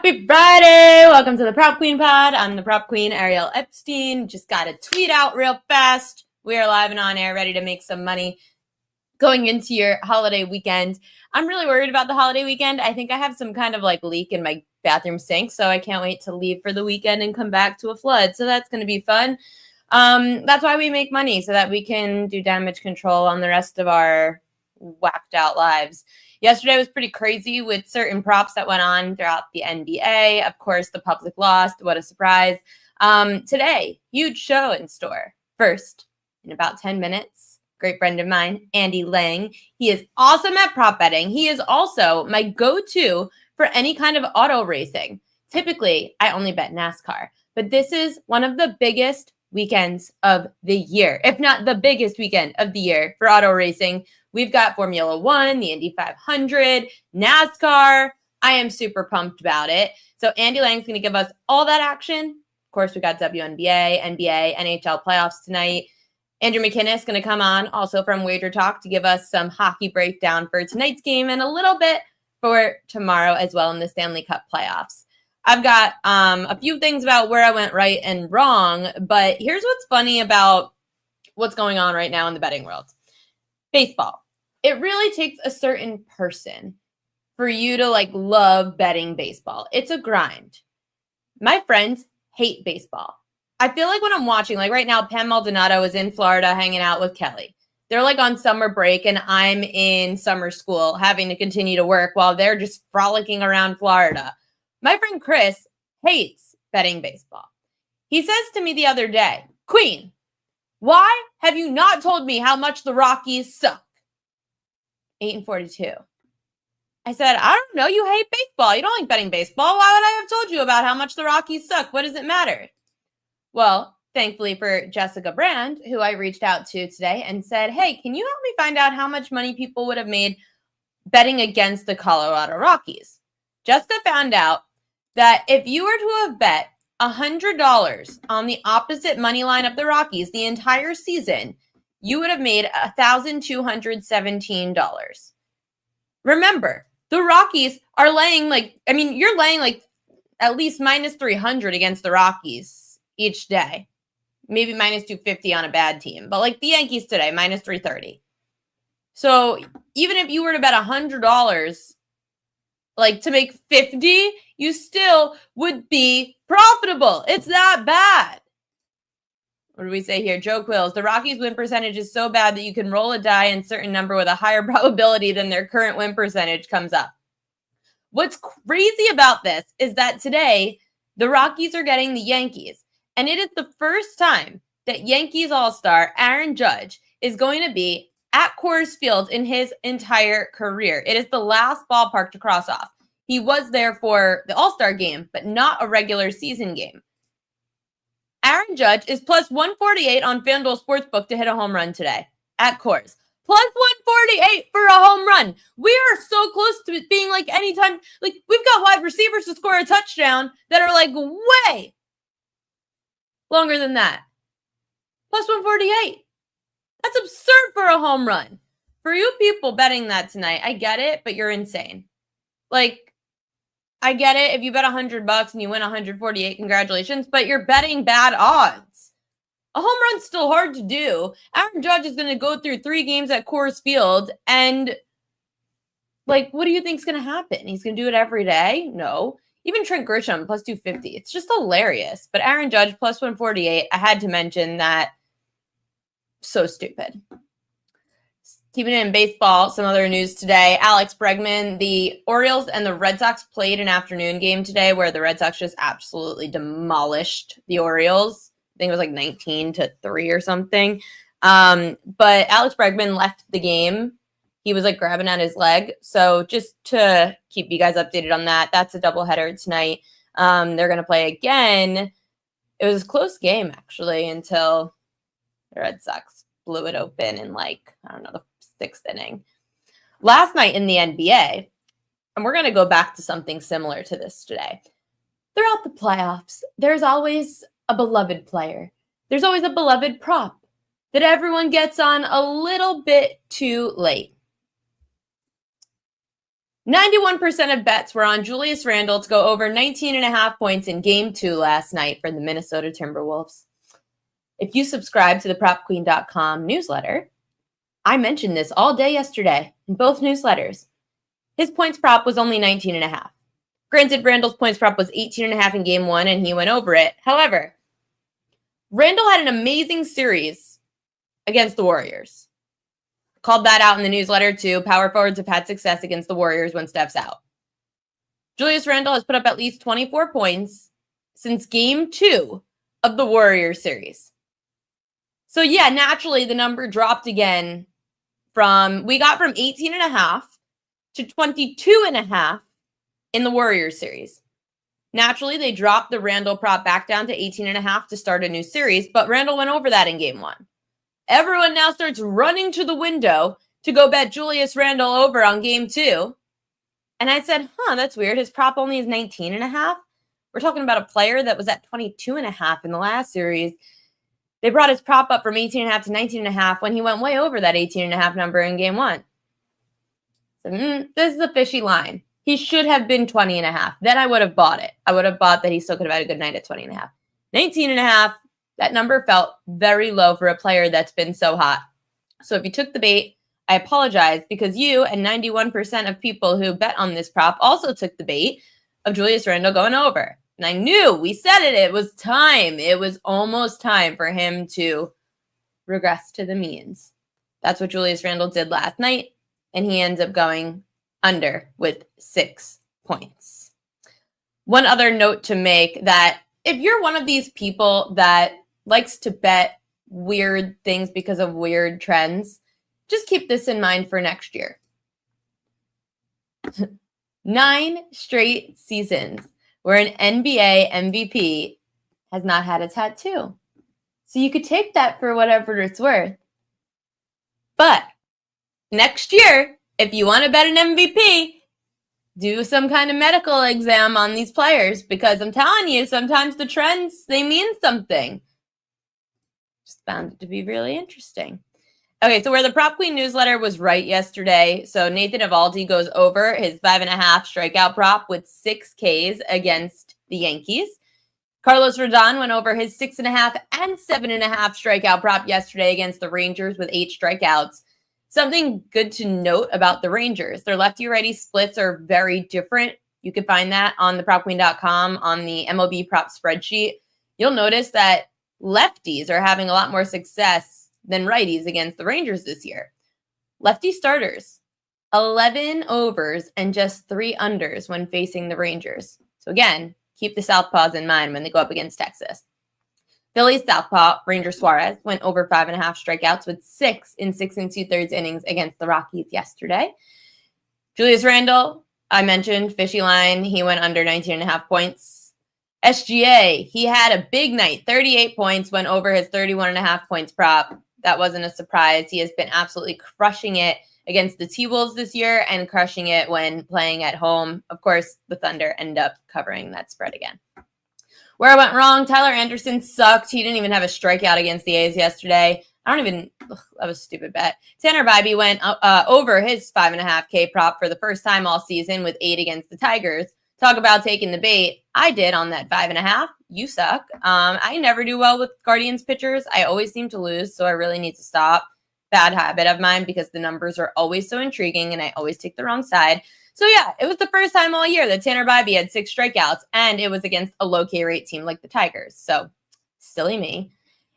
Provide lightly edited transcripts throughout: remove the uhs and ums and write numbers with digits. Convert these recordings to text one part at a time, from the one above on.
Happy Friday! Welcome to the Prop Queen Pod. I'm the Prop Queen, Ariel Epstein. Just got a tweet out real fast. We are live and on air, ready to make some money going into your holiday weekend. I'm really worried about the holiday weekend. I think I have some kind of leak in my bathroom sink, so I can't wait to leave for the weekend and come back to a flood. So that's going to be fun. That's why we make money, so that we can do damage control on the rest of our whacked out lives. Yesterday was pretty crazy with certain props that went on throughout the NBA. Of course, the public lost. What a surprise. Today, huge show in store. First, in about 10 minutes, great friend of mine, Andy Lang. He is awesome at prop betting. He is also my go-to for any kind of auto racing. Typically, I only bet NASCAR, but this is one of the biggest weekends of the year, if not the biggest weekend of the year for auto racing. We've got Formula One, the Indy 500, NASCAR. I am super pumped about it. So Andy Lang's going to give us all that action. Of course, we got WNBA, NBA, NHL playoffs tonight. Andrew McInnis going to come on also from Wager Talk to give us some hockey breakdown for tonight's game and a little bit for tomorrow as well in the Stanley Cup playoffs. I've got a few things about where I went right and wrong, but here's what's funny about what's going on right now in the betting world. Baseball. It really takes a certain person for you to love betting baseball. It's a grind. My friends hate baseball. I feel like when I'm watching, right now, Pam Maldonado is in Florida hanging out with Kelly. They're on summer break and I'm in summer school having to continue to work while they're just frolicking around Florida. My friend Chris hates betting baseball. He says to me the other day, "Queen, why have you not told me how much the Rockies suck?" 8-42. I said, "I don't know. You hate baseball. You don't like betting baseball. Why would I have told you about how much the Rockies suck? What does it matter?" Well, thankfully for Jessica Brand, who I reached out to today and said, "Hey, can you help me find out how much money people would have made betting against the Colorado Rockies?" Jessica found out that if you were to have bet $100 on the opposite money line of the Rockies the entire season, you would have made $1,217. Remember, the Rockies are laying you're laying at least minus 300 against the Rockies each day. Maybe minus 250 on a bad team. But the Yankees today, minus 330. So even if you were to bet $100, to make 50, you still would be profitable. It's that bad. What do we say here? Joe Quills, the Rockies win percentage is so bad that you can roll a die and certain number with a higher probability than their current win percentage comes up. What's crazy about this is that today the Rockies are getting the Yankees, and it is the first time that Yankees All-Star Aaron Judge is going to be at Coors Field in his entire career. It is the last ballpark to cross off. He was there for the All-Star game, but not a regular season game. Aaron Judge is plus 148 on FanDuel Sportsbook to hit a home run today at Coors. Plus 148 for a home ron. We are so close to it being anytime. We've got wide receivers to score a touchdown that are way longer than that. Plus 148. That's absurd for a home run. For you people betting that tonight, I get it, but you're insane. I get it. If you bet $100 and you win 148, congratulations, but you're betting bad odds. A home run's still hard to do. Aaron Judge is going to go through 3 games at Coors Field, and what do you think's going to happen? He's going to do it every day? No. Even Trent Grisham, plus 250. It's just hilarious. But Aaron Judge, plus 148, I had to mention that. So stupid. Keeping it in baseball, some other news today. Alex Bregman, the Orioles and the Red Sox played an afternoon game today where the Red Sox just absolutely demolished the Orioles. I think it was 19-3 or something. But Alex Bregman left the game. He was grabbing at his leg. So just to keep you guys updated on that, that's a doubleheader tonight. They're going to play again. It was a close game, actually, until the Red Sox blew it open in the 6th inning. Last night in the NBA, and we're going to go back to something similar to this today. Throughout the playoffs, there's always a beloved player. There's always a beloved prop that everyone gets on a little bit too late. 91% of bets were on Julius Randle to go over 19.5 points in Game 2 last night for the Minnesota Timberwolves. If you subscribe to the PropQueen.com newsletter, I mentioned this all day yesterday in both newsletters. His points prop was only 19.5. Granted, Randle's points prop was 18.5 in Game 1, and he went over it. However, Randle had an amazing series against the Warriors. Called that out in the newsletter too. Power forwards have had success against the Warriors when Steph's out. Julius Randle has put up at least 24 points since Game 2 of the Warriors series. So yeah, naturally the number dropped again we got from 18.5 to 22.5 in the Warriors series. Naturally, they dropped the Randle prop back down to 18.5 to start a new series, but Randle went over that in Game 1. Everyone now starts running to the window to go bet Julius Randle over on Game 2. And I said, that's weird. His prop only is 19.5. We're talking about a player that was at 22.5 in the last series. They brought his prop up from 18.5 to 19.5 when he went way over that 18.5 number in Game 1. So, this is a fishy line. He should have been 20.5. Then I would have bought it. I would have bought that he still could have had a good night at 20.5. 19.5, that number felt very low for a player that's been so hot. So if you took the bait, I apologize, because you and 91% of people who bet on this prop also took the bait of Julius Randle going over. And I knew, we said it, it was time. It was almost time for him to regress to the means. That's what Julius Randle did last night, and he ends up going under with 6 points. One other note to make, that if you're one of these people that likes to bet weird things because of weird trends, just keep this in mind for next year. 9 straight seasons where an NBA MVP has not had a tattoo. So you could take that for whatever it's worth. But next year, if you want to bet an MVP, do some kind of medical exam on these players, because I'm telling you, sometimes the trends, they mean something. Just found it to be really interesting. Okay, so where the Prop Queen newsletter was right yesterday. So Nathan Eovaldi goes over his 5.5 strikeout prop with 6 Ks against the Yankees. Carlos Rodon went over his 6.5 and 7.5 strikeout prop yesterday against the Rangers with 8 strikeouts. Something good to note about the Rangers, their lefty-righty splits are very different. You can find that on the PropQueen.com on the MLB Prop spreadsheet. You'll notice that lefties are having a lot more success than righties against the Rangers this year. Lefty starters, 11 overs and just 3 unders when facing the Rangers. So again, keep the Southpaws in mind when they go up against Texas. Philly's Southpaw, Ranger Suarez, went over 5.5 strikeouts with 6 in 6 2/3 innings against the Rockies yesterday. Julius Randle, I mentioned, fishy line. He went under 19.5 points. SGA, he had a big night, 38 points, went over his 31.5 points prop. That wasn't a surprise. He has been absolutely crushing it against the T-Wolves this year and crushing it when playing at home. Of course, the Thunder end up covering that spread again. Where I went wrong, Tyler Anderson sucked. He didn't even have a strikeout against the A's yesterday. That was a stupid bet. Tanner Bybee went over his 5.5K prop for the first time all season with 8 against the Tigers. Talk about taking the bait. I did on that 5.5. You suck. I never do well with Guardians pitchers. I always seem to lose, so I really need to stop. Bad habit of mine because the numbers are always so intriguing and I always take the wrong side. So yeah, it was the first time all year that Tanner Bybee had 6 strikeouts, and it was against a low K rate team like the Tigers. So silly me.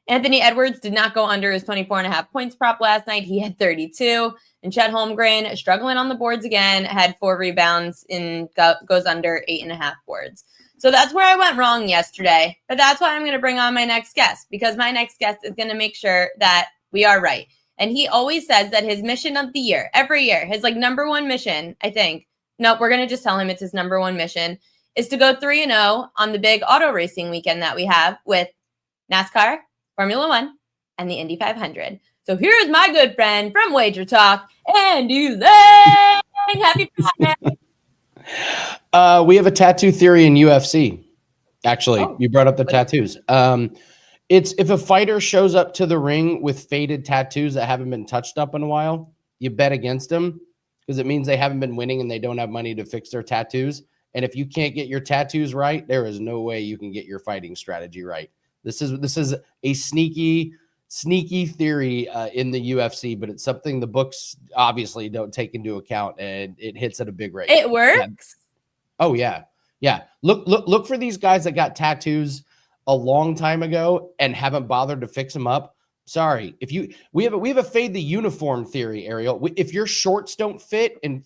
Anthony Edwards did not go under his 24.5 points prop last night. He had 32. And Chet Holmgren, struggling on the boards again, had 4 rebounds and goes under 8.5 boards. So that's where I went wrong yesterday. But that's why I'm going to bring on my next guest, because my next guest is going to make sure that we are right. And he always says that his mission of the year, every year, his number one mission, I think, no, we're going to just tell him it's his number one mission, is to go 3-0 on the big auto racing weekend that we have with NASCAR, Formula One, and the Indy 500. So here's my good friend from Wager Talk, Andy Lang. Happy Friday. We have a tattoo theory in UFC. Actually, You brought up the tattoos. It's if a fighter shows up to the ring with faded tattoos that haven't been touched up in a while, you bet against them because it means they haven't been winning and they don't have money to fix their tattoos. And if you can't get your tattoos right, there is no way you can get your fighting strategy right. This is a sneaky theory in the UFC, but it's something the books obviously don't take into account, and it hits at a big rate. It works. Yeah. Oh yeah. Yeah. Look for these guys that got tattoos a long time ago and haven't bothered to fix them up. Sorry. We have a fade the uniform theory, Ariel. If your shorts don't fit, and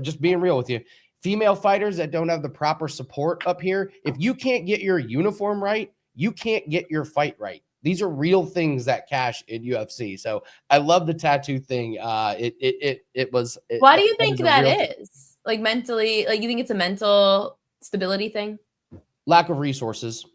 just being real with you, female fighters that don't have the proper support up here, if you can't get your uniform right, you can't get your fight right. These are real things that cash in UFC. So I love the tattoo thing. Why do you think that is? Like mentally, like you think it's a mental stability thing? Lack of resources,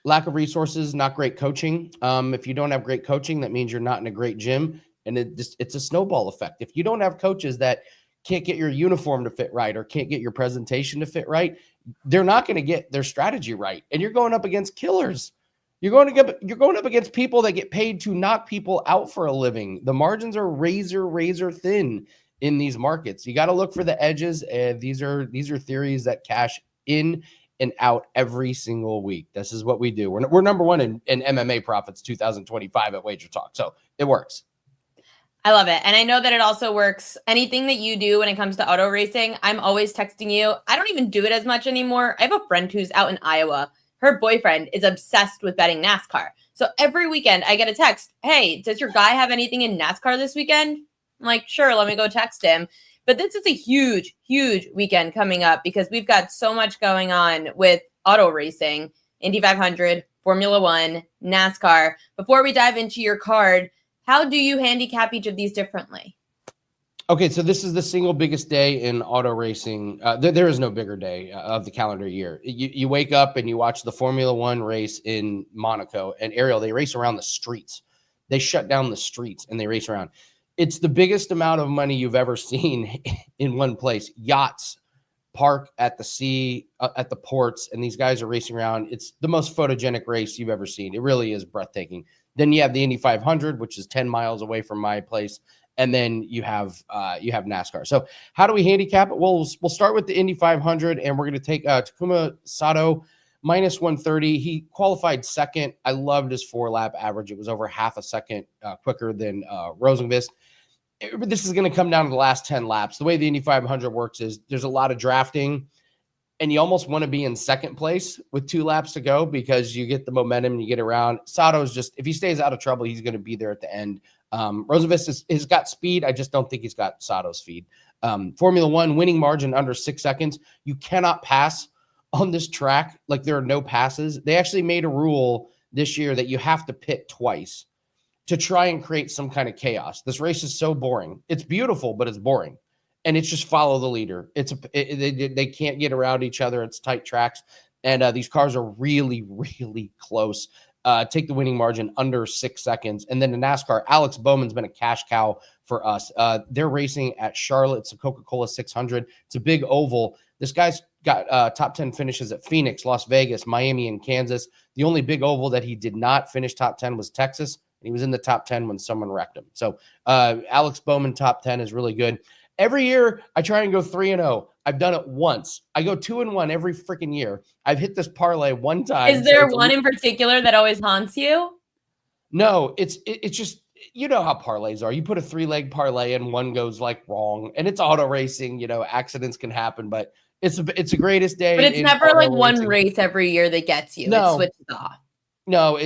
not great coaching. If you don't have great coaching, that means you're not in a great gym, and it's a snowball effect. If you don't have coaches that can't get your uniform to fit right or can't get your presentation to fit right, they're not going to get their strategy right. And you're going up against killers. You're going up against people that get paid to knock people out for a living. The margins are razor thin in these markets. You got to look for the edges, and these are theories that cash in and out every single week. This is what we do. We're number one in MMA profits 2025 at Wager Talk, so it works. I love it. And I know that it also works. Anything that you do when it comes to auto racing, I'm always texting you. I don't even do it as much anymore. I have a friend who's out in Iowa. Her boyfriend is obsessed with betting NASCAR. So every weekend I get a text, hey, does your guy have anything in NASCAR this weekend? I'm like, sure, let me go text him. But this is a huge weekend coming up because we've got so much going on with auto racing, Indy 500, Formula One, NASCAR. Before we dive into your card, how do you handicap each of these differently? Okay, so this is the single biggest day in auto racing. There is no bigger day of the calendar year. You wake up and you watch the Formula One race in Monaco. And Ariel, they race around the streets. They shut down the streets and they race around. It's the biggest amount of money you've ever seen in one place. Yachts park at the sea, at the ports, and these guys are racing around. It's the most photogenic race you've ever seen. It really is breathtaking. Then you have the Indy 500, which is 10 miles away from my place. And then you have NASCAR. So how do we handicap it? Well, we'll start with the Indy 500, and we're going to take Takuma Sato minus 130. He qualified second. I loved his 4-lap average. It was over half a second quicker than Rosenqvist. This is going to come down to the last 10 laps. The way the Indy 500 works is there's a lot of drafting, and you almost want to be in second place with 2 laps to go because you get the momentum and you get around. Sato's just, if he stays out of trouble, he's going to be there at the end. Rosenqvist has got speed. I just don't think he's got Sato's speed. Formula One winning margin under 6 seconds. You cannot pass on this track. Like, there are no passes. They actually made a rule this year that you have to pit twice to try and create some kind of chaos. This race is so boring. It's beautiful, but it's boring. And it's just follow the leader. They can't get around each other. It's tight tracks. And these cars are really close. Take the winning margin under 6 seconds. And then the NASCAR, Alex Bowman's been a cash cow for us. They're racing at Charlotte. It's a Coca-Cola 600. It's a big oval. This guy's got top 10 finishes at Phoenix, Las Vegas, Miami, and Kansas. The only big oval that he did not finish top 10 was Texas. And he was in the top 10 when someone wrecked him. So Alex Bowman top 10 is really good. Every year I try and go 3-0. I've done it once. I go 2-1 every freaking year. I've hit this parlay one time. Is there one in particular that always haunts you? No, it's just, you know how parlays are. You put a 3-leg parlay and one goes like wrong, and it's auto racing. You know, accidents can happen, but it's a greatest day. But it's never like one race every year that gets you. No. It switches off. No,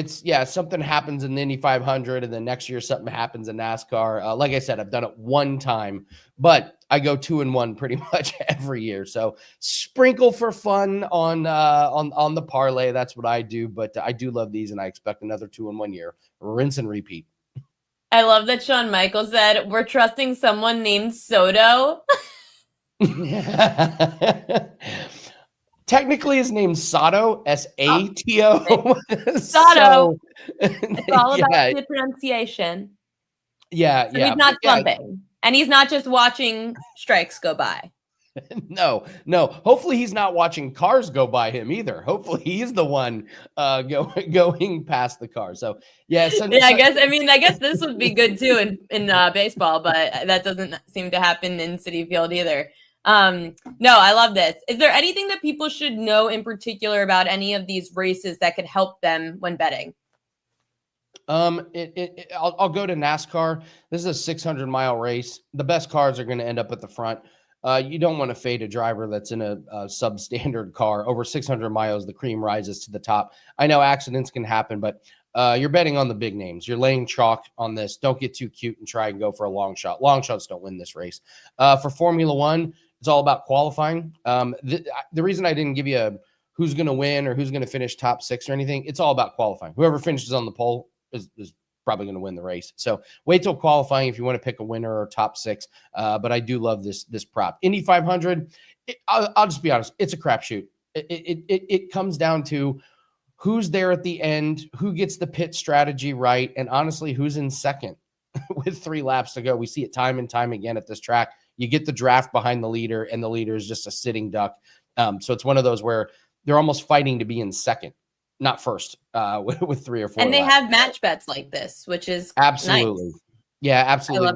something happens in the Indy 500, and then next year something happens in NASCAR. Like I said, I've done it one time, but I go 2-1 pretty much every year. So sprinkle for fun on the parlay. That's what I do. But I do love these, and I expect another 2-1 year. Rinse and repeat. I love that Shawn Michaels said we're trusting someone named Soto. Technically, his name's Sato, Sato. Sato. It's all about the pronunciation. Yeah, so he's not slumping. And he's not just watching strikes go by. No, no. Hopefully he's not watching cars go by him either. Hopefully he's the one going past the car. So yeah, Yeah, I guess this would be good too in baseball, but that doesn't seem to happen in Citi Field either. No, I love this. Is there anything that people should know in particular about any of these races that could help them when betting? I'll go to NASCAR. This is a 600-mile race. The best cars are going to end up at the front. You don't want to fade a driver that's in a substandard car. Over 600 miles, the cream rises to the top. I know accidents can happen, but you're betting on the big names. You're laying chalk on this. Don't get too cute and try and go for a long shot. Long shots don't win this race. For Formula One, it's all about qualifying. The reason I didn't give you a who's going to win or who's going to finish top 6 or anything, it's all about qualifying. Whoever finishes on the pole is probably going to win the race. So wait till qualifying if you want to pick a winner or top 6. But I do love this prop. Indy 500. I'll just be honest. It's a crapshoot. It comes down to who's there at the end, who gets the pit strategy right, and honestly, who's in second with 3 laps to go. We see it time and time again at this track. You get the draft behind the leader, and the leader is just a sitting duck. So it's one of those where they're almost fighting to be in second, not first, with 3 or 4. And they have match bets like this, which is absolutely nice. Yeah, absolutely.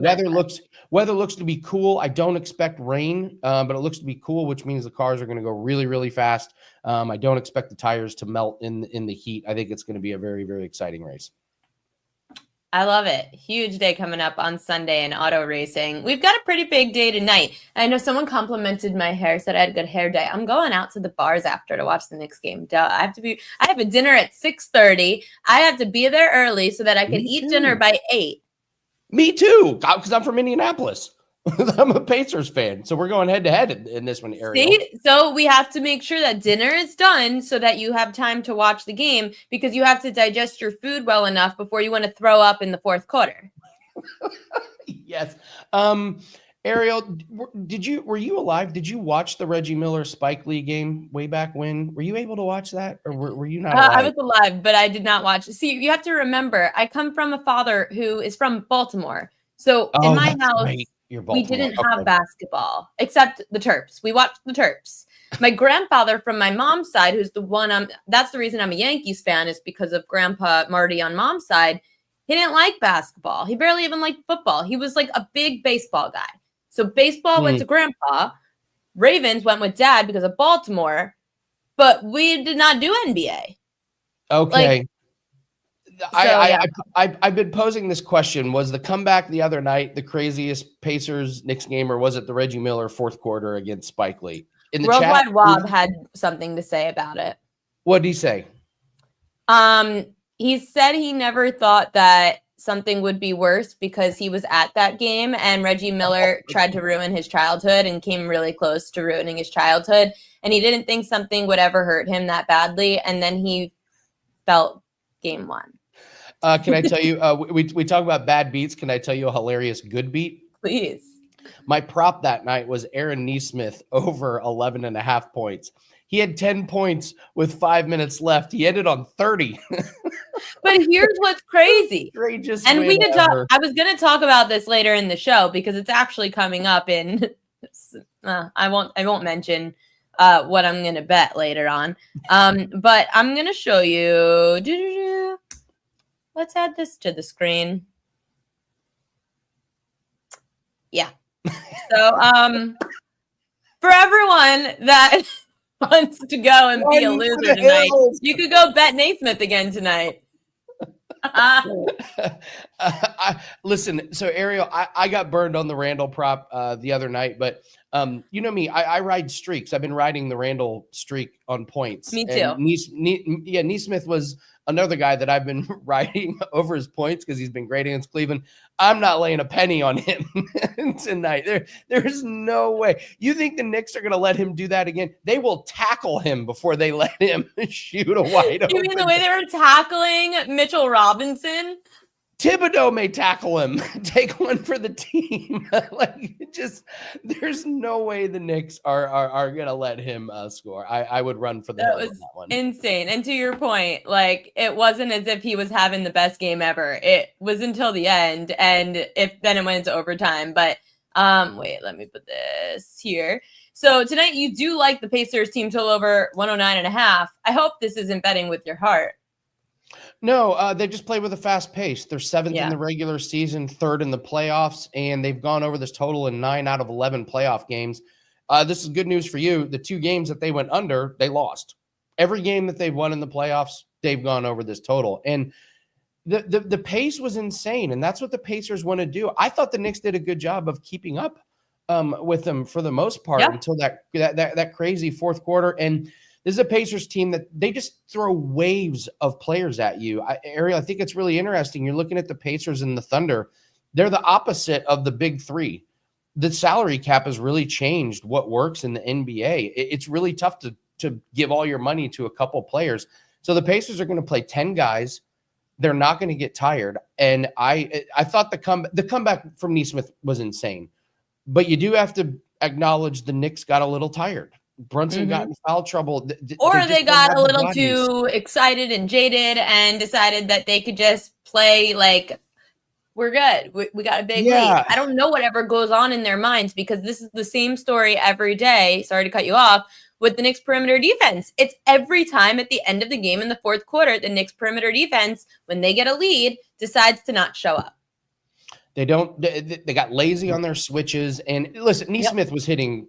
Weather looks to be cool. I don't expect rain, but it looks to be cool, which means the cars are going to go really, really fast. I don't expect the tires to melt in the heat. I think it's going to be a very, very exciting race. I love it. Huge day coming up on Sunday in auto racing. We've got a pretty big day tonight. I know someone complimented my hair, said I had a good hair day. I'm going out to the bars after to watch the Knicks game. Duh. I have a dinner at 6:30. I have to be there early so that I can eat dinner by 8. Me too, because I'm from Indianapolis. I'm a Pacers fan, so we're going head to head in this one, Ariel. See? So we have to make sure that dinner is done so that you have time to watch the game, because you have to digest your food well enough before you want to throw up in the fourth quarter. Yes. Ariel, were you alive? Did you watch the Reggie Miller Spike Lee game way back when? Were you able to watch that, or were you not alive? I was alive, but I did not watch. See, you have to remember, I come from a father who is from Baltimore. So in my house, right. We didn't have basketball, except the Terps. We watched the Terps. My grandfather from my mom's side, who's the one that's the reason I'm a Yankees fan, is because of Grandpa Marty on mom's side. He didn't like basketball. He barely even liked football. He was like a big baseball guy. So baseball went to Grandpa. Ravens went with Dad because of Baltimore. But we did not do NBA. Okay. I've been posing this question. Was the comeback the other night the craziest Pacers-Knicks game, or was it the Reggie Miller fourth quarter against Spike Lee? In the Worldwide chat, Wob had something to say about it. What did he say? He said he never thought that something would be worse because he was at that game and Reggie Miller tried to ruin his childhood and came really close to ruining his childhood. And he didn't think something would ever hurt him that badly. And then he felt game 1. Can I tell you, we talk about bad beats. Can I tell you a hilarious good beat? Please. My prop that night was Aaron Nesmith over 11.5 points. He had 10 points with 5 minutes left. He ended on 30. But here's what's crazy. And we could talk. I was going to talk about this later in the show because it's actually coming up in. I won't mention what I'm going to bet later on. But I'm going to show you. Let's add this to the screen. Yeah. So for everyone that wants to go and be a loser tonight, you could go bet Naismith again tonight. Listen, so Ariel, I got burned on the Randall prop the other night, but you know me, I ride streaks. I've been riding the Randall streak on points. Me too. Nesmith was another guy that I've been riding over his points because he's been great against Cleveland. I'm not laying a penny on him tonight. There's no way. You think the Knicks are going to let him do that again? They will tackle him before they let him shoot a wide open. You mean the way they were tackling Mitchell Robinson? Thibodeau may tackle him, take one for the team. There's no way the Knicks are gonna let him score. I would run for the hill on that one. Insane. And to your point, it wasn't as if he was having the best game ever. It was until the end, and then it went into overtime. But Wait, let me put this here. So tonight you do like the Pacers team total over 109.5. I hope this isn't betting with your heart. No, they just play with a fast pace. They're seventh in Yeah. the regular season, third in the playoffs, and they've gone over this total in 9 out of 11 playoff games. This is good news for you. The 2 games that they went under, they lost. Every game that they've won in the playoffs, they've gone over this total. And the pace was insane, and that's what the Pacers want to do. I thought the Knicks did a good job of keeping up with them for the most part until that crazy fourth quarter. And this is a Pacers team that they just throw waves of players at you. Ariel, I think it's really interesting. You're looking at the Pacers and the Thunder. They're the opposite of the big three. The salary cap has really changed what works in the NBA. It's really tough to give all your money to a couple players. So the Pacers are going to play 10 guys. They're not going to get tired. And I thought the comeback from Nesmith was insane. But you do have to acknowledge the Knicks got a little tired. Brunson got in foul trouble. Or they got a little too excited and jaded and decided that they could just play like, we're good. We got a big lead. I don't know whatever goes on in their minds, because this is the same story every day. Sorry to cut you off. With the Knicks perimeter defense, it's every time at the end of the game in the fourth quarter, the Knicks perimeter defense, when they get a lead, decides to not show up. They don't. They got lazy on their switches. And listen, Nesmith was hitting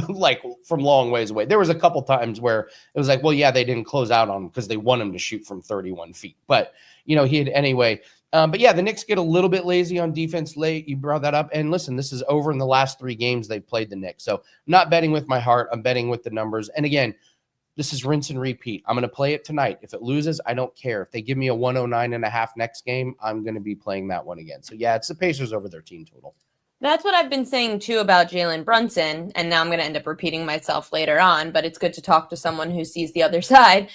like from long ways away. There was a couple times where it was like, well, yeah, they didn't close out on him because they want him to shoot from 31 feet. But he had anyway. But yeah, the Knicks get a little bit lazy on defense late. You brought that up. And listen, this is over in the last 3 games they've played the Knicks. So I'm not betting with my heart. I'm betting with the numbers. And again, this is rinse and repeat. I'm going to play it tonight. If it loses, I don't care. If they give me a 109.5 next game, I'm going to be playing that one again. So yeah, it's the Pacers over their team total. That's what I've been saying too about Jalen Brunson. And now I'm going to end up repeating myself later on, but it's good to talk to someone who sees the other side.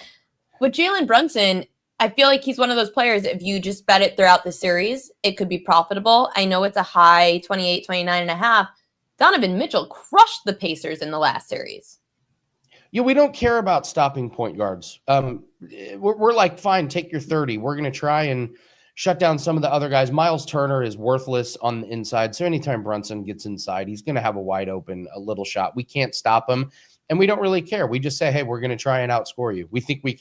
With Jalen Brunson, I feel like he's one of those players, if you just bet it throughout the series, it could be profitable. I know it's a high 28, 29.5. Donovan Mitchell crushed the Pacers in the last series. Yeah, we don't care about stopping point guards. We're like, fine, take your 30. We're going to try and shut down some of the other guys. Miles Turner is worthless on the inside. So anytime Brunson gets inside, he's going to have a wide open, a little shot. We can't stop him. And we don't really care. We just say, hey, we're going to try and outscore you. We think we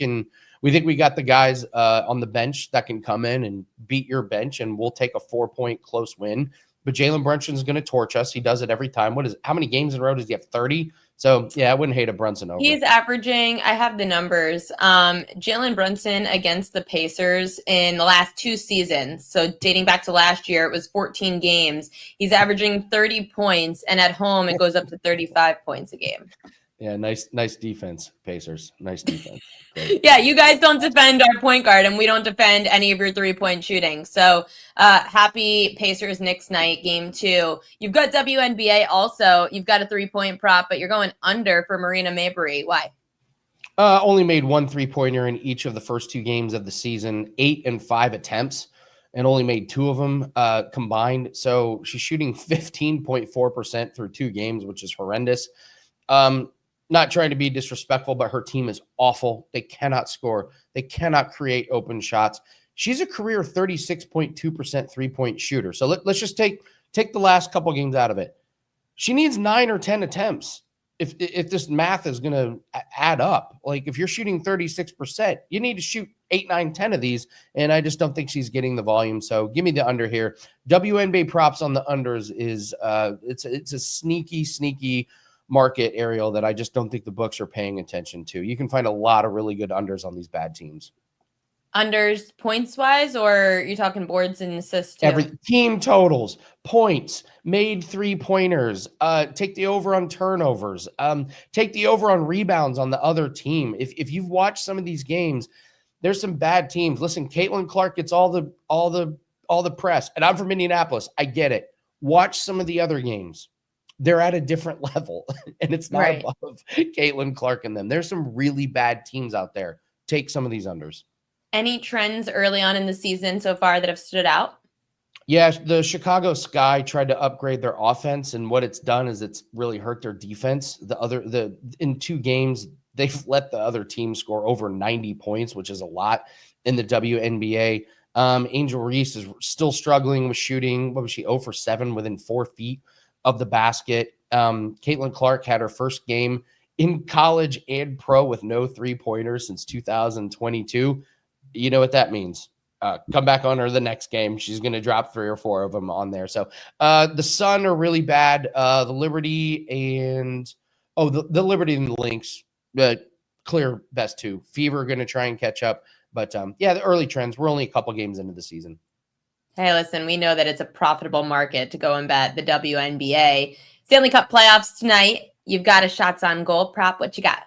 got the guys on the bench that can come in and beat your bench, and we'll take a 4-point close win. But Jalen Brunson's going to torch us. He does it every time. How many games in a row does he have? 30? So, yeah, I wouldn't hate a Brunson over. He's averaging, I have the numbers, Jalen Brunson against the Pacers in the last 2 seasons. So dating back to last year, it was 14 games. He's averaging 30 points, and at home it goes up to 35 points a game. Yeah, nice defense, Pacers. Nice defense. Yeah, you guys don't defend our point guard, and we don't defend any of your 3-point shooting. So happy Pacers Knicks night, game 2. You've got WNBA also. You've got a 3-point prop, but you're going under for Marina Mabrey. Why? Only made 1 3-pointer in each of the first 2 games of the season, 8 and 5 attempts, and only made 2 of them combined. So she's shooting 15.4% through 2 games, which is horrendous. Not trying to be disrespectful, but her team is awful. They cannot score. They cannot create open shots. She's a career 36.2% 3-point shooter. So let's just take the last couple games out of it. She needs 9 or 10 attempts if this math is going to add up. Like, if you're shooting 36%, you need to shoot 8, 9, 10 of these, and I just don't think she's getting the volume. So give me the under here. WNBA props on the unders is it's a sneaky market, Ariel, that I just don't think the books are paying attention to. You can find a lot of really good unders on these bad teams. Unders points wise, or you're talking boards and assists too? Every team totals, points, made 3-pointers, take the over on turnovers, take the over on rebounds on the other team. If you've watched some of these games, there's some bad teams. Listen, Caitlin Clark gets all the press, and I'm from Indianapolis. I get it. Watch some of the other games. They're at a different level, and it's not above Caitlin Clark and them. There's some really bad teams out there. Take some of these unders. Any trends early on in the season so far that have stood out? Yeah, the Chicago Sky tried to upgrade their offense, and what it's done is it's really hurt their defense. In 2 games, they've let the other team score over 90 points, which is a lot in the WNBA. Angel Reese is still struggling with shooting. What was she? 0 for 7 within 4 feet of the basket. Caitlin Clark had her first game in college and pro with no 3-pointers since 2022. You know what that means. Come back on her the next game. She's going to drop 3 or 4 of them on there. So the Sun are really bad. The Liberty and the Liberty and the Lynx, clear best 2. Fever going to try and catch up. But yeah, the early trends. We're only a couple games into the season. Hey, listen, we know that it's a profitable market to go and bet the WNBA. Stanley Cup playoffs tonight. You've got a shots on goal prop. What you got?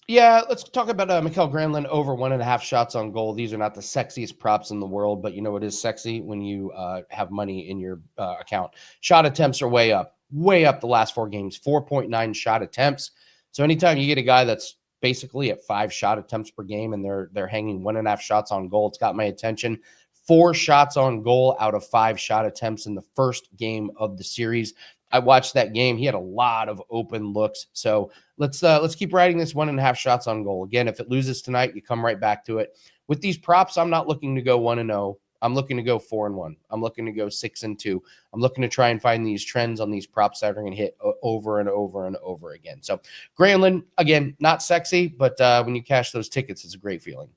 Yeah, let's talk about Mikkel Granlund over 1.5 shots on goal. These are not the sexiest props in the world, but you know it is sexy when you have money in your account. Shot attempts are way up the last 4 games, 4.9 shot attempts. So anytime you get a guy that's basically at 5 shot attempts per game and they're hanging 1.5 shots on goal, it's got my attention. 4 shots on goal out of 5 shot attempts in the first game of the series. I watched that game. He had a lot of open looks. So let's keep riding this 1.5 shots on goal. Again, if it loses tonight, you come right back to it. With these props, I'm not looking to go 1-0. I'm looking to go 4-1. I'm looking to go 6-2. I'm looking to try and find these trends on these props that are going to hit over and over and over again. So Granlund, again, not sexy, but when you cash those tickets, it's a great feeling.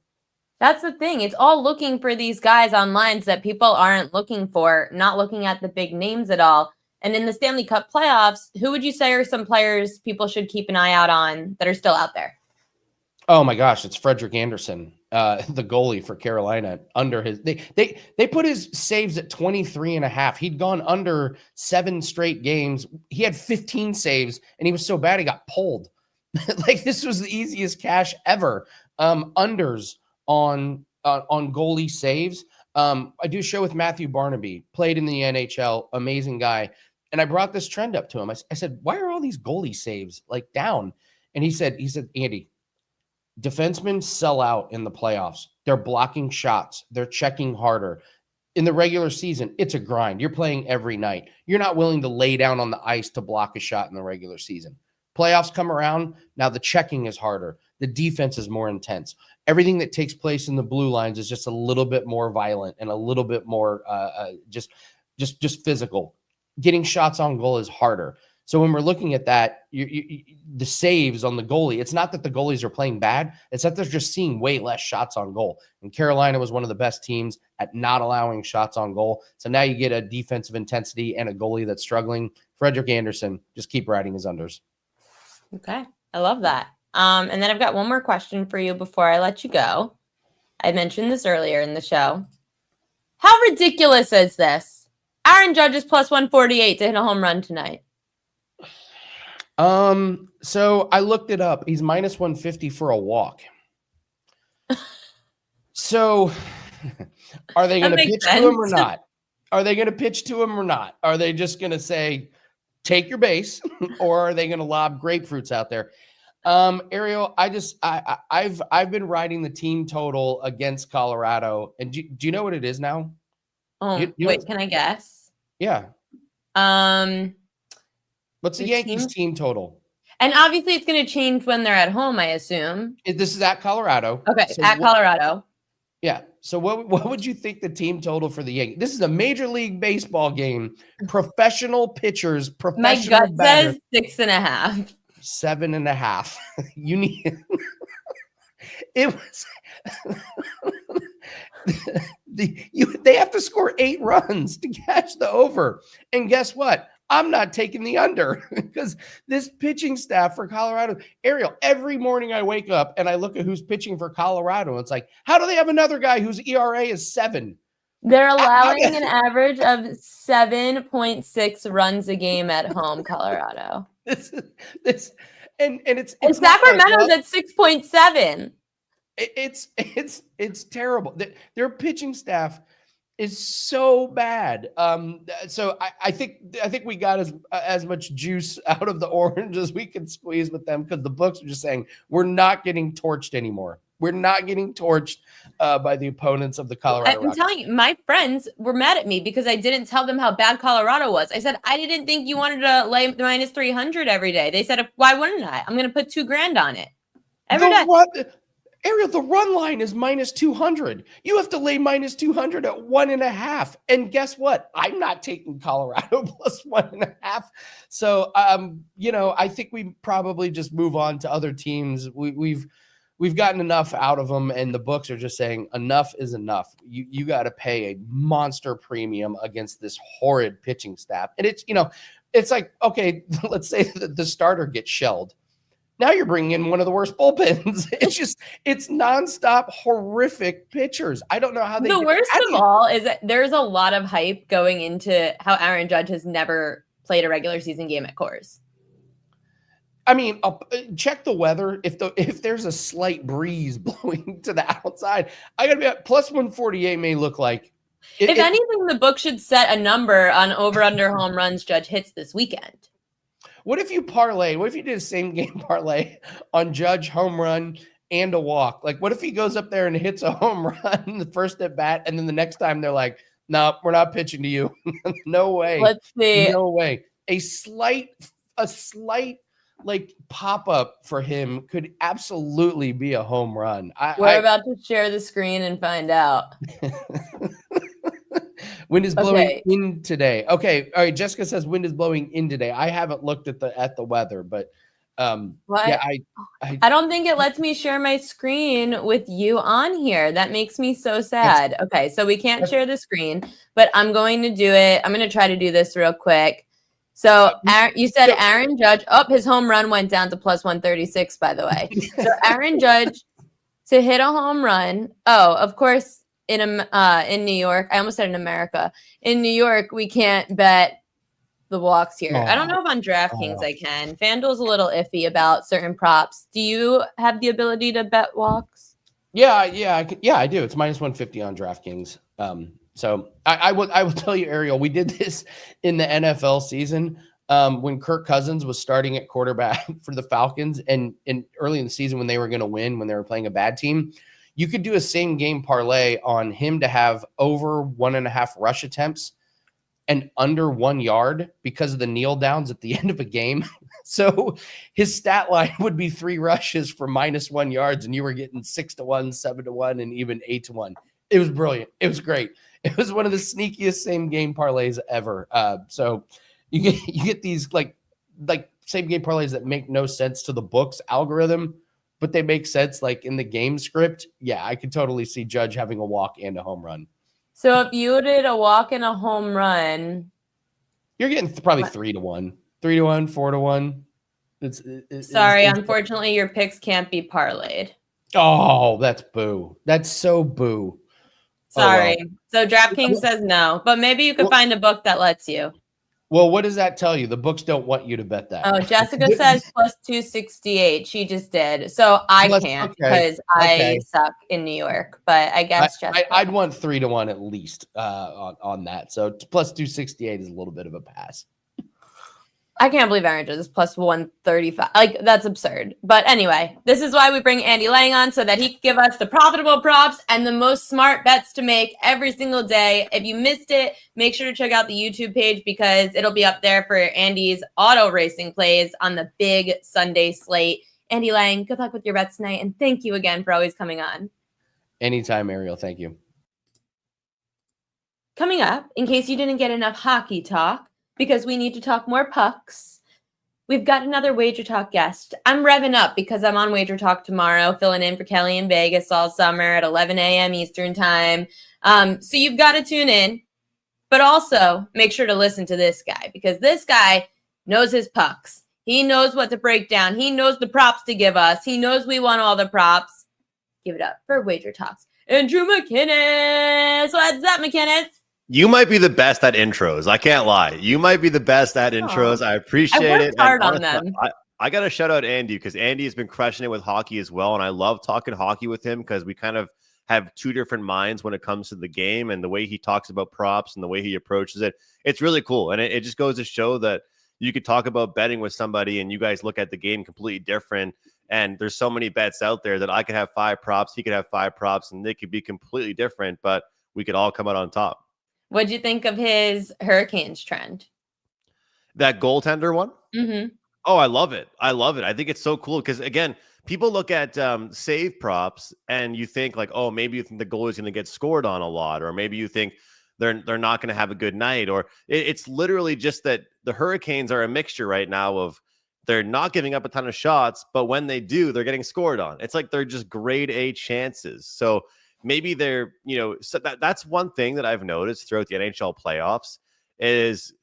That's the thing. It's all looking for these guys on lines that people aren't looking for, not looking at the big names at all. And in the Stanley Cup playoffs, who would you say are some players people should keep an eye out on that are still out there? Oh my gosh, it's Frederick Anderson, the goalie for Carolina. Under his, they put his saves at 23.5. He'd gone under 7 straight games. He had 15 saves, and he was so bad he got pulled. Like this was the easiest cash ever. Unders on goalie saves. I do a show with Matthew Barnaby, played in the NHL, amazing guy. And I brought this trend up to him. I said, why are all these goalie saves like down? And he said, Andy, defensemen sell out in the playoffs. They're blocking shots. They're checking harder. In the regular season, it's a grind. You're playing every night. You're not willing to lay down on the ice to block a shot in the regular season. Playoffs come around. Now the checking is harder. The defense is more intense. Everything that takes place in the blue lines is just a little bit more violent and a little bit more just physical. Getting shots on goal is harder. So when we're looking at that, the saves on the goalie, it's not that the goalies are playing bad. It's that they're just seeing way less shots on goal. And Carolina was one of the best teams at not allowing shots on goal. So now you get a defensive intensity and a goalie that's struggling. Frederick Anderson, just keep riding his unders. Okay. I love that. And then I've got one more question for you before I let you go. I mentioned this earlier in the show. How ridiculous is this? Aaron Judge is plus 148 to hit a home run tonight. So I looked it up. He's minus 150 for a walk. So are they going to pitch to him or not? Are they going to pitch to him or not? Are they just going to say, take your base, or are they going to lob grapefruits out there? Ariel, I've been riding the team total against Colorado. And do you know what it is now? Oh, wait, can I guess? Yeah. What's the Yankees team total? And obviously it's going to change when they're at home, I assume. This is at Colorado. Okay, so at Colorado. Yeah. So what would you think the team total for the Yankees? This is a Major League Baseball game. Professional pitchers, professional My gut says 6.5. 7.5. You need it was they have to score 8 runs to catch the over. And guess what? I'm not taking the under because this pitching staff for Colorado, Ariel, every morning I wake up and I look at who's pitching for Colorado. It's like, how do they have another guy whose ERA is 7? They're allowing an average of 7.6 runs a game at home, Colorado. It's Sacramento's at 6.7. It's terrible. Their pitching staff is so bad. So I think we got as much juice out of the orange as we can squeeze with them, because the books are just saying we're not getting torched anymore. We're not getting torched by the opponents of the Colorado Rockies. I'm telling you, my friends were mad at me because I didn't tell them how bad Colorado was. I said, I didn't think you wanted to lay minus 300 every day. They said, why wouldn't I? I'm going to put $2,000 on it every day. What? Ariel, the run line is minus 200. You have to lay minus 200 at 1.5. And guess what? I'm not taking Colorado plus 1.5. So, I think we probably just move on to other teams. We've gotten enough out of them, and the books are just saying enough is enough. You got to pay a monster premium against this horrid pitching staff. And it's like, okay, let's say that the starter gets shelled. Now you're bringing in one of the worst bullpens. It's nonstop horrific pitchers. I don't know how they. The worst of all is that there's a lot of hype going into how Aaron Judge has never played a regular season game at Coors. I mean, check the weather. If there's a slight breeze blowing to the outside, I gotta be at plus 148. May look like. If anything, the book should set a number on over/under home runs Judge hits this weekend. What if you parlay? What if you did a same game parlay on Judge home run and a walk? Like, what if he goes up there and hits a home run the first at bat, and then the next time they're like, "No, we're not pitching to you." No way. Let's see. No way. A slight like pop up for him could absolutely be a home run. We're about to share the screen and find out. Wind is blowing in today. Okay. All right. Jessica says wind is blowing in today. I haven't looked at the weather, but yeah, I don't think it lets me share my screen with you on here. That makes me so sad. Okay, so we can't share the screen, but I'm going to do it. I'm going to try to do this real quick. So you said Aaron Judge. Oh, his home run went down to plus 136, by the way. So Aaron Judge to hit a home run. Oh, of course. In New York, I almost said in America. In New York, we can't bet the walks here. I don't know if on DraftKings I can. FanDuel's a little iffy about certain props. Do you have the ability to bet walks? Yeah, I do. It's minus 150 on DraftKings. So I will tell you, Ariel, we did this in the NFL season when Kirk Cousins was starting at quarterback for the Falcons, and early in the season when they were going to win, when they were playing a bad team. You could do a same game parlay on him to have over 1.5 rush attempts and under 1 yard because of the kneel downs at the end of a game. So his stat line would be 3 rushes for minus 1 yards, and you were getting 6-1, 7-1, and even 8-1. It was brilliant. It was great. It was one of the sneakiest same game parlays ever. So you get these like same game parlays that make no sense to the book's algorithm, but they make sense like in the game script. Yeah, I could totally see Judge having a walk and a home run. So if you did a walk and a home run, you're getting probably 3-1, 3-1, 4-1. Sorry, unfortunately, your picks can't be parlayed. Oh, that's boo. That's so boo. Sorry. Oh, well. So DraftKings says no, but maybe you could find a book that lets you. Well, what does that tell you? The books don't want you to bet that. Oh, Jessica says plus 268. She just did. So I can't because I suck in New York. But I guess I'd want 3-1 at least on that. So plus 268 is a little bit of a pass. I can't believe Aaron Judge is plus 135. Like, that's absurd. But anyway, this is why we bring Andy Lang on, so that he can give us the profitable props and the most smart bets to make every single day. If you missed it, make sure to check out the YouTube page because it'll be up there for Andy's auto racing plays on the big Sunday slate. Andy Lang, good luck with your bets tonight, and thank you again for always coming on. Anytime, Ariel. Thank you. Coming up, in case you didn't get enough hockey talk, because we need to talk more pucks, we've got another Wager Talk guest. I'm revving up because I'm on Wager Talk tomorrow, filling in for Kelly in Vegas all summer at 11 a.m. Eastern time. So you've got to tune in, but also make sure to listen to this guy because this guy knows his pucks. He knows what to break down. He knows the props to give us. He knows we want all the props. Give it up for Wager Talks. Andrew McInnis. What's up, McInnis? You might be the best at intros. I can't lie. You might be the best at intros. I appreciate it. I worked hard on them. I got to shout out Andy because Andy has been crushing it with hockey as well. And I love talking hockey with him because we kind of have two different minds when it comes to the game and the way he talks about props and the way he approaches it. It's really cool. And it just goes to show that you could talk about betting with somebody and you guys look at the game completely different. And there's so many bets out there that I could have 5 props. He could have 5 props and they could be completely different, but we could all come out on top. What'd you think of his Hurricanes trend? That goaltender one? Mm-hmm. Oh, I love it. I love it. I think it's so cool because, again, people look at save props and you think like, oh, maybe you think the goalie is going to get scored on a lot, or maybe you think they're not going to have a good night, or it's literally just that the Hurricanes are a mixture right now of they're not giving up a ton of shots, but when they do, they're getting scored on. It's like they're just grade A chances. So maybe they're, so that's one thing that I've noticed throughout the NHL playoffs is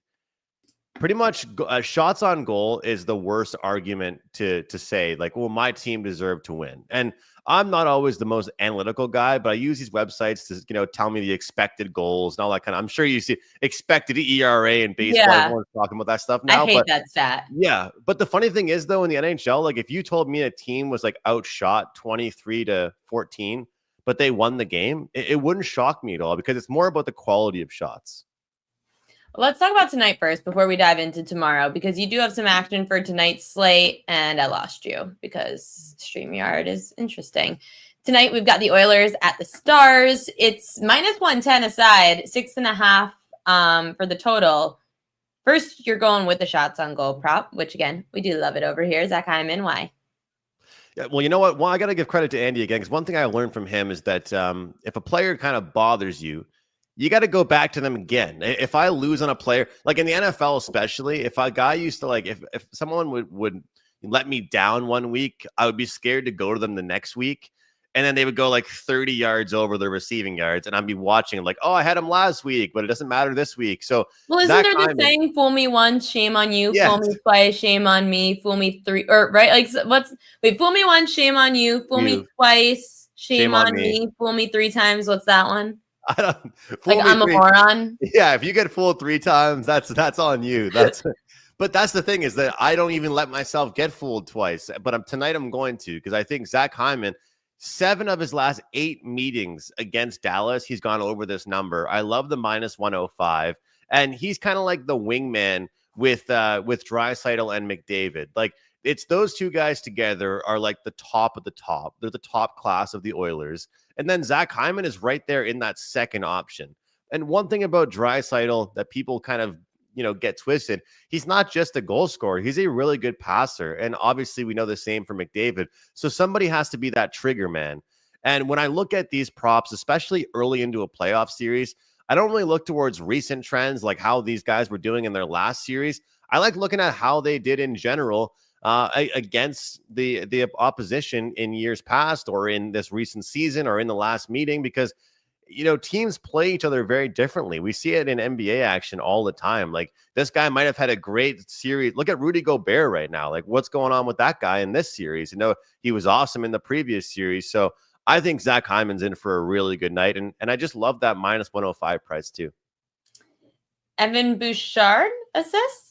pretty much shots on goal is the worst argument to say like, well, my team deserved to win. And I'm not always the most analytical guy, but I use these websites to, tell me the expected goals and all that kind of, I'm sure you see expected ERA in baseball. Yeah. Everyone's talking about that stuff now. I hate that stat. Yeah. But the funny thing is though, in the NHL, like if you told me a team was like outshot 23-14, but they won the game, it wouldn't shock me at all because it's more about the quality of shots. Let's talk about tonight first before we dive into tomorrow, because you do have some action for tonight's slate, and I lost you because StreamYard is interesting. Tonight, we've got the Oilers at the Stars. It's -110 aside, 6.5 for the total. First, you're going with the shots on goal prop, which, again, we do love it over here. Zach Hyman, why? Yeah, well, you know what? Well, I got to give credit to Andy again, because one thing I learned from him is that if a player kind of bothers you, you got to go back to them again. If I lose on a player, like in the NFL especially, if a guy used to like, if someone would let me down one week, I would be scared to go to them the next week. And then they would go like 30 yards over the receiving yards. And I'd be watching like, oh, I had him last week, but it doesn't matter this week. So, well, isn't there the saying, fool me once, shame on you, yes. Fool me twice, shame on me, fool me three, or right? Like fool me once, shame on you, fool me twice, shame on me, fool me 3 times. What's that one? I don't like I'm a moron. Yeah, if you get fooled 3 times, that's on you. But that's the thing is that I don't even let myself get fooled twice. But tonight I'm going to, because I think Zach Hyman, 7 of his last 8 meetings against Dallas, he's gone over this number. I love the -105, and he's kind of like the wingman with Draisaitl and McDavid. Like it's those 2 guys together are like the top of the top. They're the top class of the Oilers. And then Zach Hyman is right there in that second option. And one thing about Draisaitl that people kind of, get twisted, he's not just a goal scorer. He's a really good passer. And obviously we know the same for McDavid. So somebody has to be that trigger man. And when I look at these props, especially early into a playoff series, I don't really look towards recent trends like how these guys were doing in their last series. I like looking at how they did in general against the opposition in years past or in this recent season or in the last meeting, because teams play each other very differently. We see it in NBA action all the time. Like this guy might have had a great series. Look at Rudy Gobert right now. Like what's going on with that guy in this series? He was awesome in the previous series. So I think Zach Hyman's in for a really good night. And I just love that -105 price too. Evan Bouchard assist?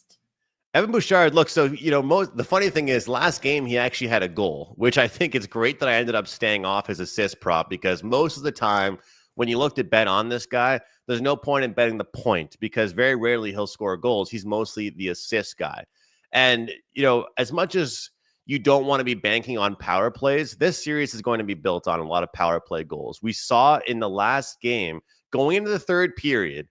Evan Bouchard, look, so, the funny thing is last game, he actually had a goal, which I think it's great that I ended up staying off his assist prop, because most of the time when you look to bet on this guy, there's no point in betting the point because very rarely he'll score goals. He's mostly the assist guy. And, as much as you don't want to be banking on power plays, this series is going to be built on a lot of power play goals. We saw in the last game, going into the third period,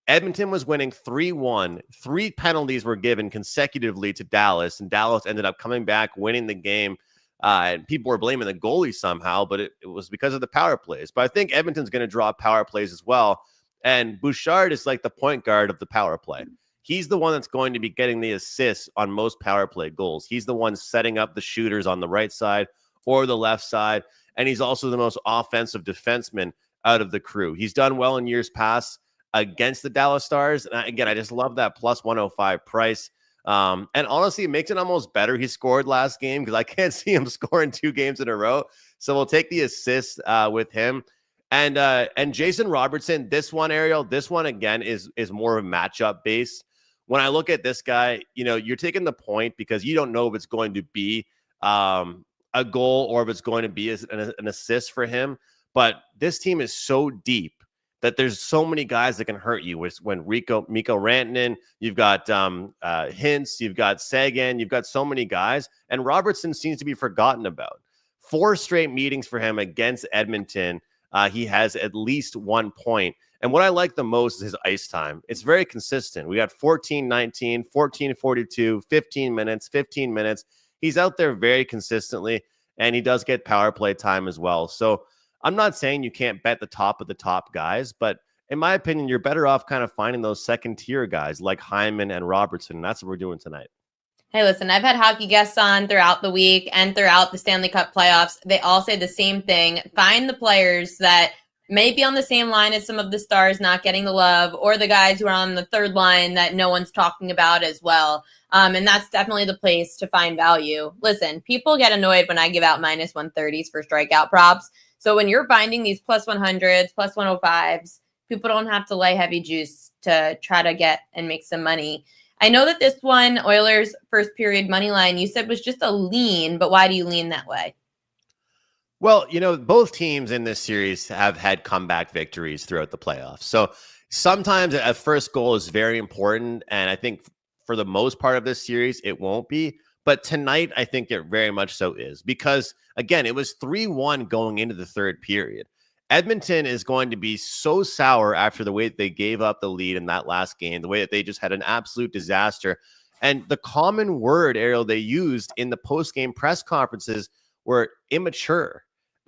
Edmonton was winning 3-1. 3 penalties were given consecutively to Dallas, and Dallas ended up coming back, winning the game. And people were blaming the goalie somehow, but it was because of the power plays. But I think Edmonton's going to draw power plays as well. And Bouchard is like the point guard of the power play. He's the one that's going to be getting the assists on most power play goals. He's the one setting up the shooters on the right side or the left side. And he's also the most offensive defenseman out of the crew. He's done well in years past against the Dallas Stars. And again, I just love that +105 price. And honestly, it makes it almost better he scored last game because I can't see him scoring 2 games in a row. So we'll take the assist with him. And Jason Robertson, this one, Ariel, this one again is more of a matchup base. When I look at this guy, you're taking the point because you don't know if it's going to be a goal or if it's going to be an assist for him. But this team is so deep that there's so many guys that can hurt you. When Mikko Rantanen, you've got Hintz, you've got Sagan, you've got so many guys, and Robertson seems to be forgotten about. 4 straight meetings for him against Edmonton. He has at least 1 point. And what I like the most is his ice time. It's very consistent. We got 14-19, 14-42, 15 minutes, 15 minutes. He's out there very consistently, and he does get power play time as well. So I'm not saying you can't bet the top of the top guys, but in my opinion, you're better off kind of finding those second tier guys like Hyman and Robertson. And that's what we're doing tonight. Hey, listen, I've had hockey guests on throughout the week and throughout the Stanley Cup playoffs. They all say the same thing. Find the players that may be on the same line as some of the stars not getting the love, or the guys who are on the third line that no one's talking about as well. And that's definitely the place to find value. Listen, people get annoyed when I give out minus 130s for strikeout props. So when you're finding these plus 100s, plus 105s, people don't have to lay heavy juice to try to get and make some money. I know that this one, Oilers first period money line, you said was just a lean, but why do you lean that way? Well, both teams in this series have had comeback victories throughout the playoffs. So sometimes a first goal is very important. And I think for the most part of this series, it won't be. But tonight, I think it very much so is. Because, again, it was 3-1 going into the third period. Edmonton is going to be so sour after the way that they gave up the lead in that last game, the way that they just had an absolute disaster. And the common word, Ariel, they used in the post-game press conferences were immature.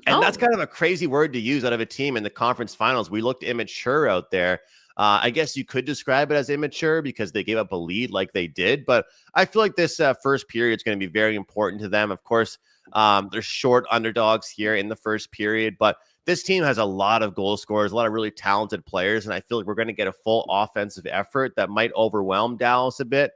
And that's kind of a crazy word to use out of a team in the conference finals. We looked immature out there. I guess you could describe it as immature because they gave up a lead like they did. But I feel like this first period is going to be very important to them. Of course, they're short underdogs here in the first period. But this team has a lot of goal scorers, a lot of really talented players. And I feel like we're going to get a full offensive effort that might overwhelm Dallas a bit.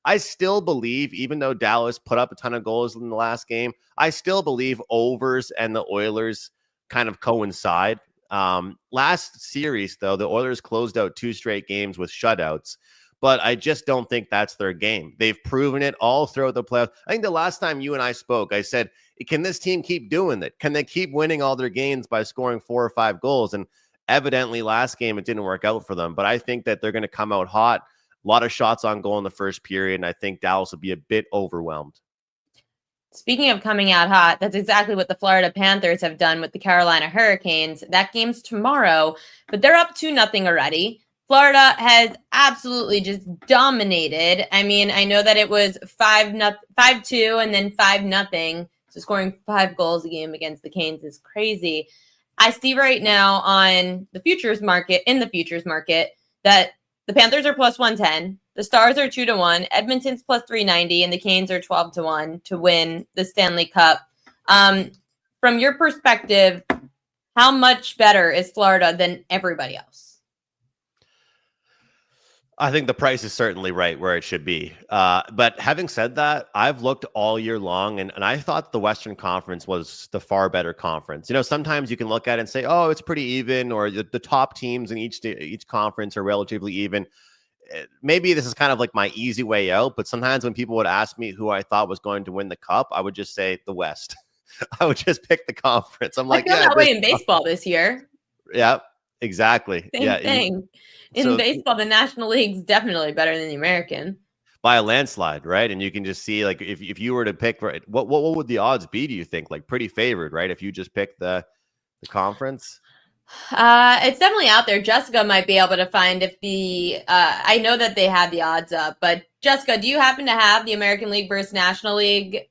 I still believe, even though Dallas put up a ton of goals in the last game, I still believe overs and the Oilers kind of coincide. Last series, though, the Oilers closed out 2 straight games with shutouts, but I just don't think that's their game. They've proven it all throughout the playoffs. I think the last time you and I spoke, I said, can this team keep doing it? Can they keep winning all their games by scoring 4 or 5 goals? And evidently last game, it didn't work out for them, but I think that they're going to come out hot. A lot of shots on goal in the first period, and I think Dallas will be a bit overwhelmed. Speaking of coming out hot, that's exactly what the Florida Panthers have done with the Carolina Hurricanes. That game's tomorrow, but they're up 2-0 already. Florida has absolutely just dominated. I mean, I know that it was 5-2 and then 5-0. So scoring 5 goals a game against the Canes is crazy. I see right now on the futures market, that the Panthers are plus 110. The Stars are 2-1. Edmonton's plus 390, and the Canes are 12-1 to win the Stanley Cup. From your perspective, how much better is Florida than everybody else? I think the price is certainly right where it should be. But having said that, I've looked all year long, and I thought the Western Conference was the far better conference. Sometimes you can look at it and say, oh, it's pretty even, or the top teams in each conference are relatively even. Maybe this is kind of like my easy way out, but sometimes when people would ask me who I thought was going to win the cup, I would just say the West. I would just pick the conference. I'm like, I feel that way in baseball this year. Yeah, exactly. Same thing. In baseball, the National League's definitely better than the American. By a landslide, right? And you can just see, like, if you were to pick, what would the odds be, do you think? Like, pretty favored, right? If you just pick the conference? It's definitely out there. Jessica might be able to find if I know that they have the odds up, but Jessica, do you happen to have the American League versus National League,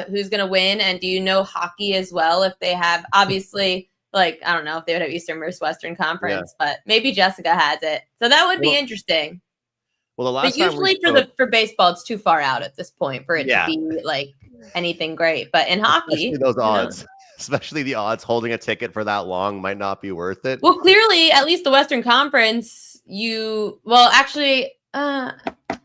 who's going to win? And do you know hockey as well? If they have, obviously, like, I don't know if they would have Eastern versus Western Conference, but maybe Jessica has it. So that would be interesting. Well, the last but usually for baseball, it's too far out at this point for it to be like anything great. But in hockey, those odds. Especially the odds holding a ticket for that long might not be worth it. Well, clearly, at least the Western Conference, actually, I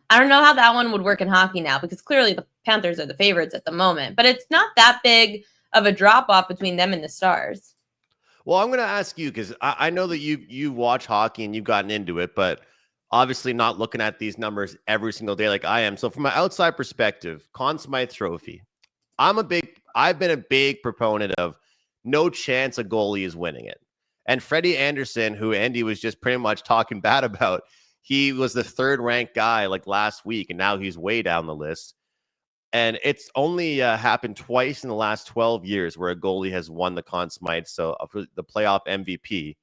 don't know how that one would work in hockey now, because clearly the Panthers are the favorites at the moment, but it's not that big of a drop off between them and the Stars. Well, I'm going to ask you, because I know that you watch hockey and you've gotten into it, but obviously not looking at these numbers every single day like I am. So from an outside perspective, Conn Smythe Trophy, I've been a big proponent of no chance a goalie is winning it. And Freddie Anderson, who Andy was just pretty much talking bad about, he was the 3rd ranked guy like last week, and now he's way down the list. And it's only happened twice in the last 12 years where a goalie has won the Conn Smythe, so the playoff MVP.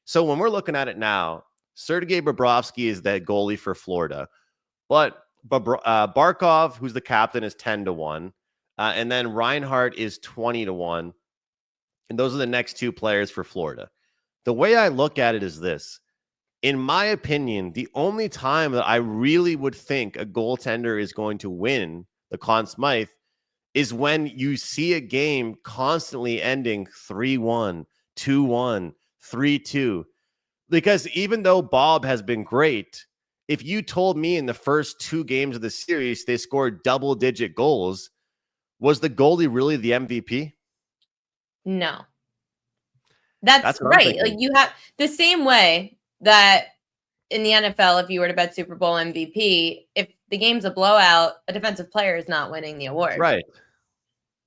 So when we're looking at it now, Sergei Bobrovsky is that goalie for Florida, but Barkov, who's the captain, is 10-1. And then Reinhart is 20-1. And those are the next two players for Florida. The way I look at it is this. In my opinion, the only time that I really would think a goaltender is going to win the Conn Smythe is when you see a game constantly ending 3-1, 2-1, 3-2. Because even though Bob has been great, if you told me in the first two games of the series they scored double-digit goals, was the goalie really the MVP? No. That's what I'm right. thinking. Like, you have the same way that in the NFL, if you were to bet Super Bowl MVP, if the game's a blowout, a defensive player is not winning the award. Right.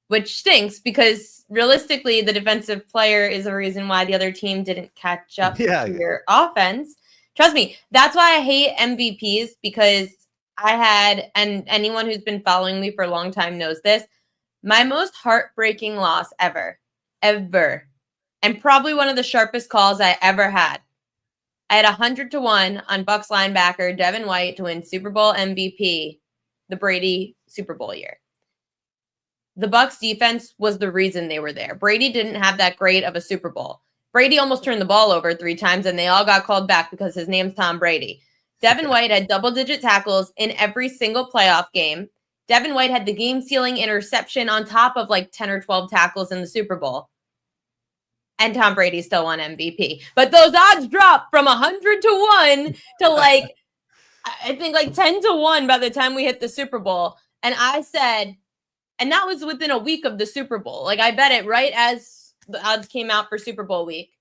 Which stinks because realistically, the defensive player is the reason why the other team didn't catch up to your offense. Trust me, that's why I hate MVPs, because I had, and anyone who's been following me for a long time knows this, my most heartbreaking loss ever, and probably one of the sharpest calls I ever had. I had 100-1 on Bucks linebacker Devin White to win Super Bowl MVP, the Brady Super Bowl year. The Bucks defense was the reason they were there. Brady didn't have that great of a Super Bowl. Brady almost turned the ball over 3 times, and they all got called back because his name's Tom Brady. Devin White had double-digit tackles in every single playoff game. Devin White had the game-sealing interception on top of like 10 or 12 tackles in the Super Bowl. And Tom Brady still won MVP. But those odds dropped from 100-1 to like, I think like 10-1 by the time we hit the Super Bowl. And I said, and that was within a week of the Super Bowl. Like, I bet it right as the odds came out for Super Bowl week.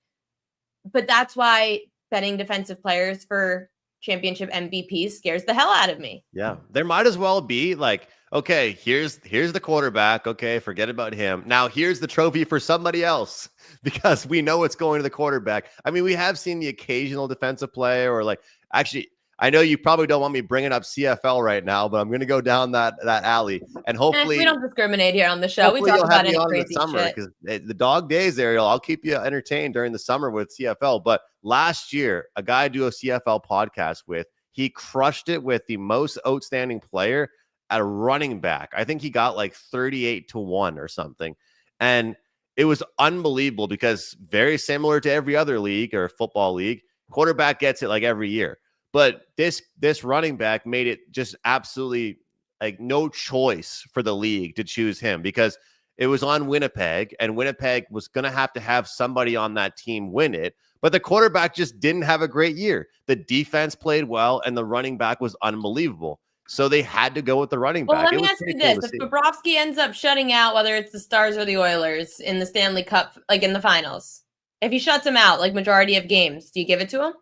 But that's why betting defensive players for championship MVP scares the hell out of me. Yeah, there might as well be like, okay, here's the quarterback. Okay, forget about him. Now here's the trophy for somebody else, because we know it's going to the quarterback. I mean, we have seen the occasional defensive player, or like, actually, I know you probably don't want me bringing up CFL right now, but I'm going to go down that alley, and hopefully we don't discriminate here on the show. We talk about any crazy shit. Because the dog days, Ariel, I'll keep you entertained during the summer with CFL. But last year, a guy I do a CFL podcast with, he crushed it with the most outstanding player at a running back. I think he got like 38-1 or something. And it was unbelievable, because very similar to every other league or football league, quarterback gets it like every year. But this running back made it just absolutely like no choice for the league to choose him, because it was on Winnipeg, and Winnipeg was going to have somebody on that team win it. But the quarterback just didn't have a great year. The defense played well, and the running back was unbelievable. So they had to go with the running back. Well, let me ask you this. If Bobrovsky ends up shutting out, whether it's the Stars or the Oilers in the Stanley Cup, like in the finals, if he shuts them out, like majority of games, do you give it to him?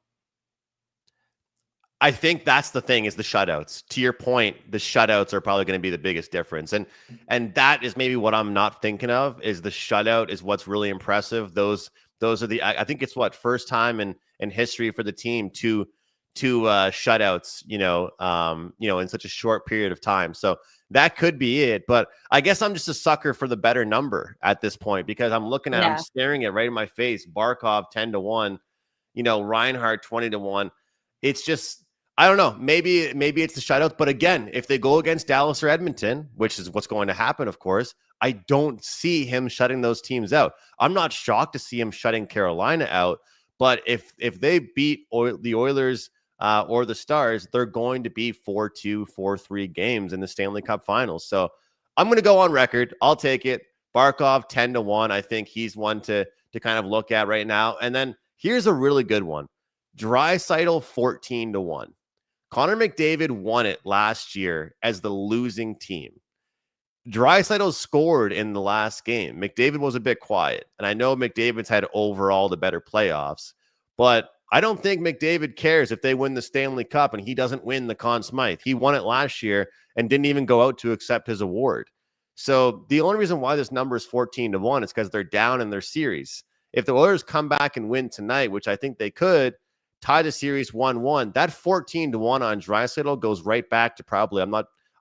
I think that's the thing, is the shutouts. To your point, the shutouts are probably going to be the biggest difference. And that is maybe what I'm not thinking of, is the shutout is what's really impressive. Those are the, I think it's first time in history for the team to shutouts, in such a short period of time. So that could be it. But I guess I'm just a sucker for the better number at this point, because I'm looking at, I'm staring at right in my face, Barkov 10-1, Reinhart 20-1. It's just, I don't know. Maybe it's the shutouts. But again, if they go against Dallas or Edmonton, which is what's going to happen, of course, I don't see him shutting those teams out. I'm not shocked to see him shutting Carolina out. But if they beat the Oilers or the Stars, they're going to be 4-2, 4-3 games in the Stanley Cup Finals. So I'm going to go on record. I'll take it. Barkov 10-1. I think he's one to kind of look at right now. And then here's a really good one. Draisaitl 14-1. Connor McDavid won it last year as the losing team. Draisaitl scored in the last game. McDavid was a bit quiet, and I know McDavid's had overall the better playoffs, but I don't think McDavid cares if they win the Stanley Cup and he doesn't win the Conn Smythe. He won it last year and didn't even go out to accept his award. So the only reason why this number is 14-1 is because they're down in their series. If the Oilers come back and win tonight, which I think they could, tie the series 1-1, that 14-1 on Draisaitl goes right back to probably,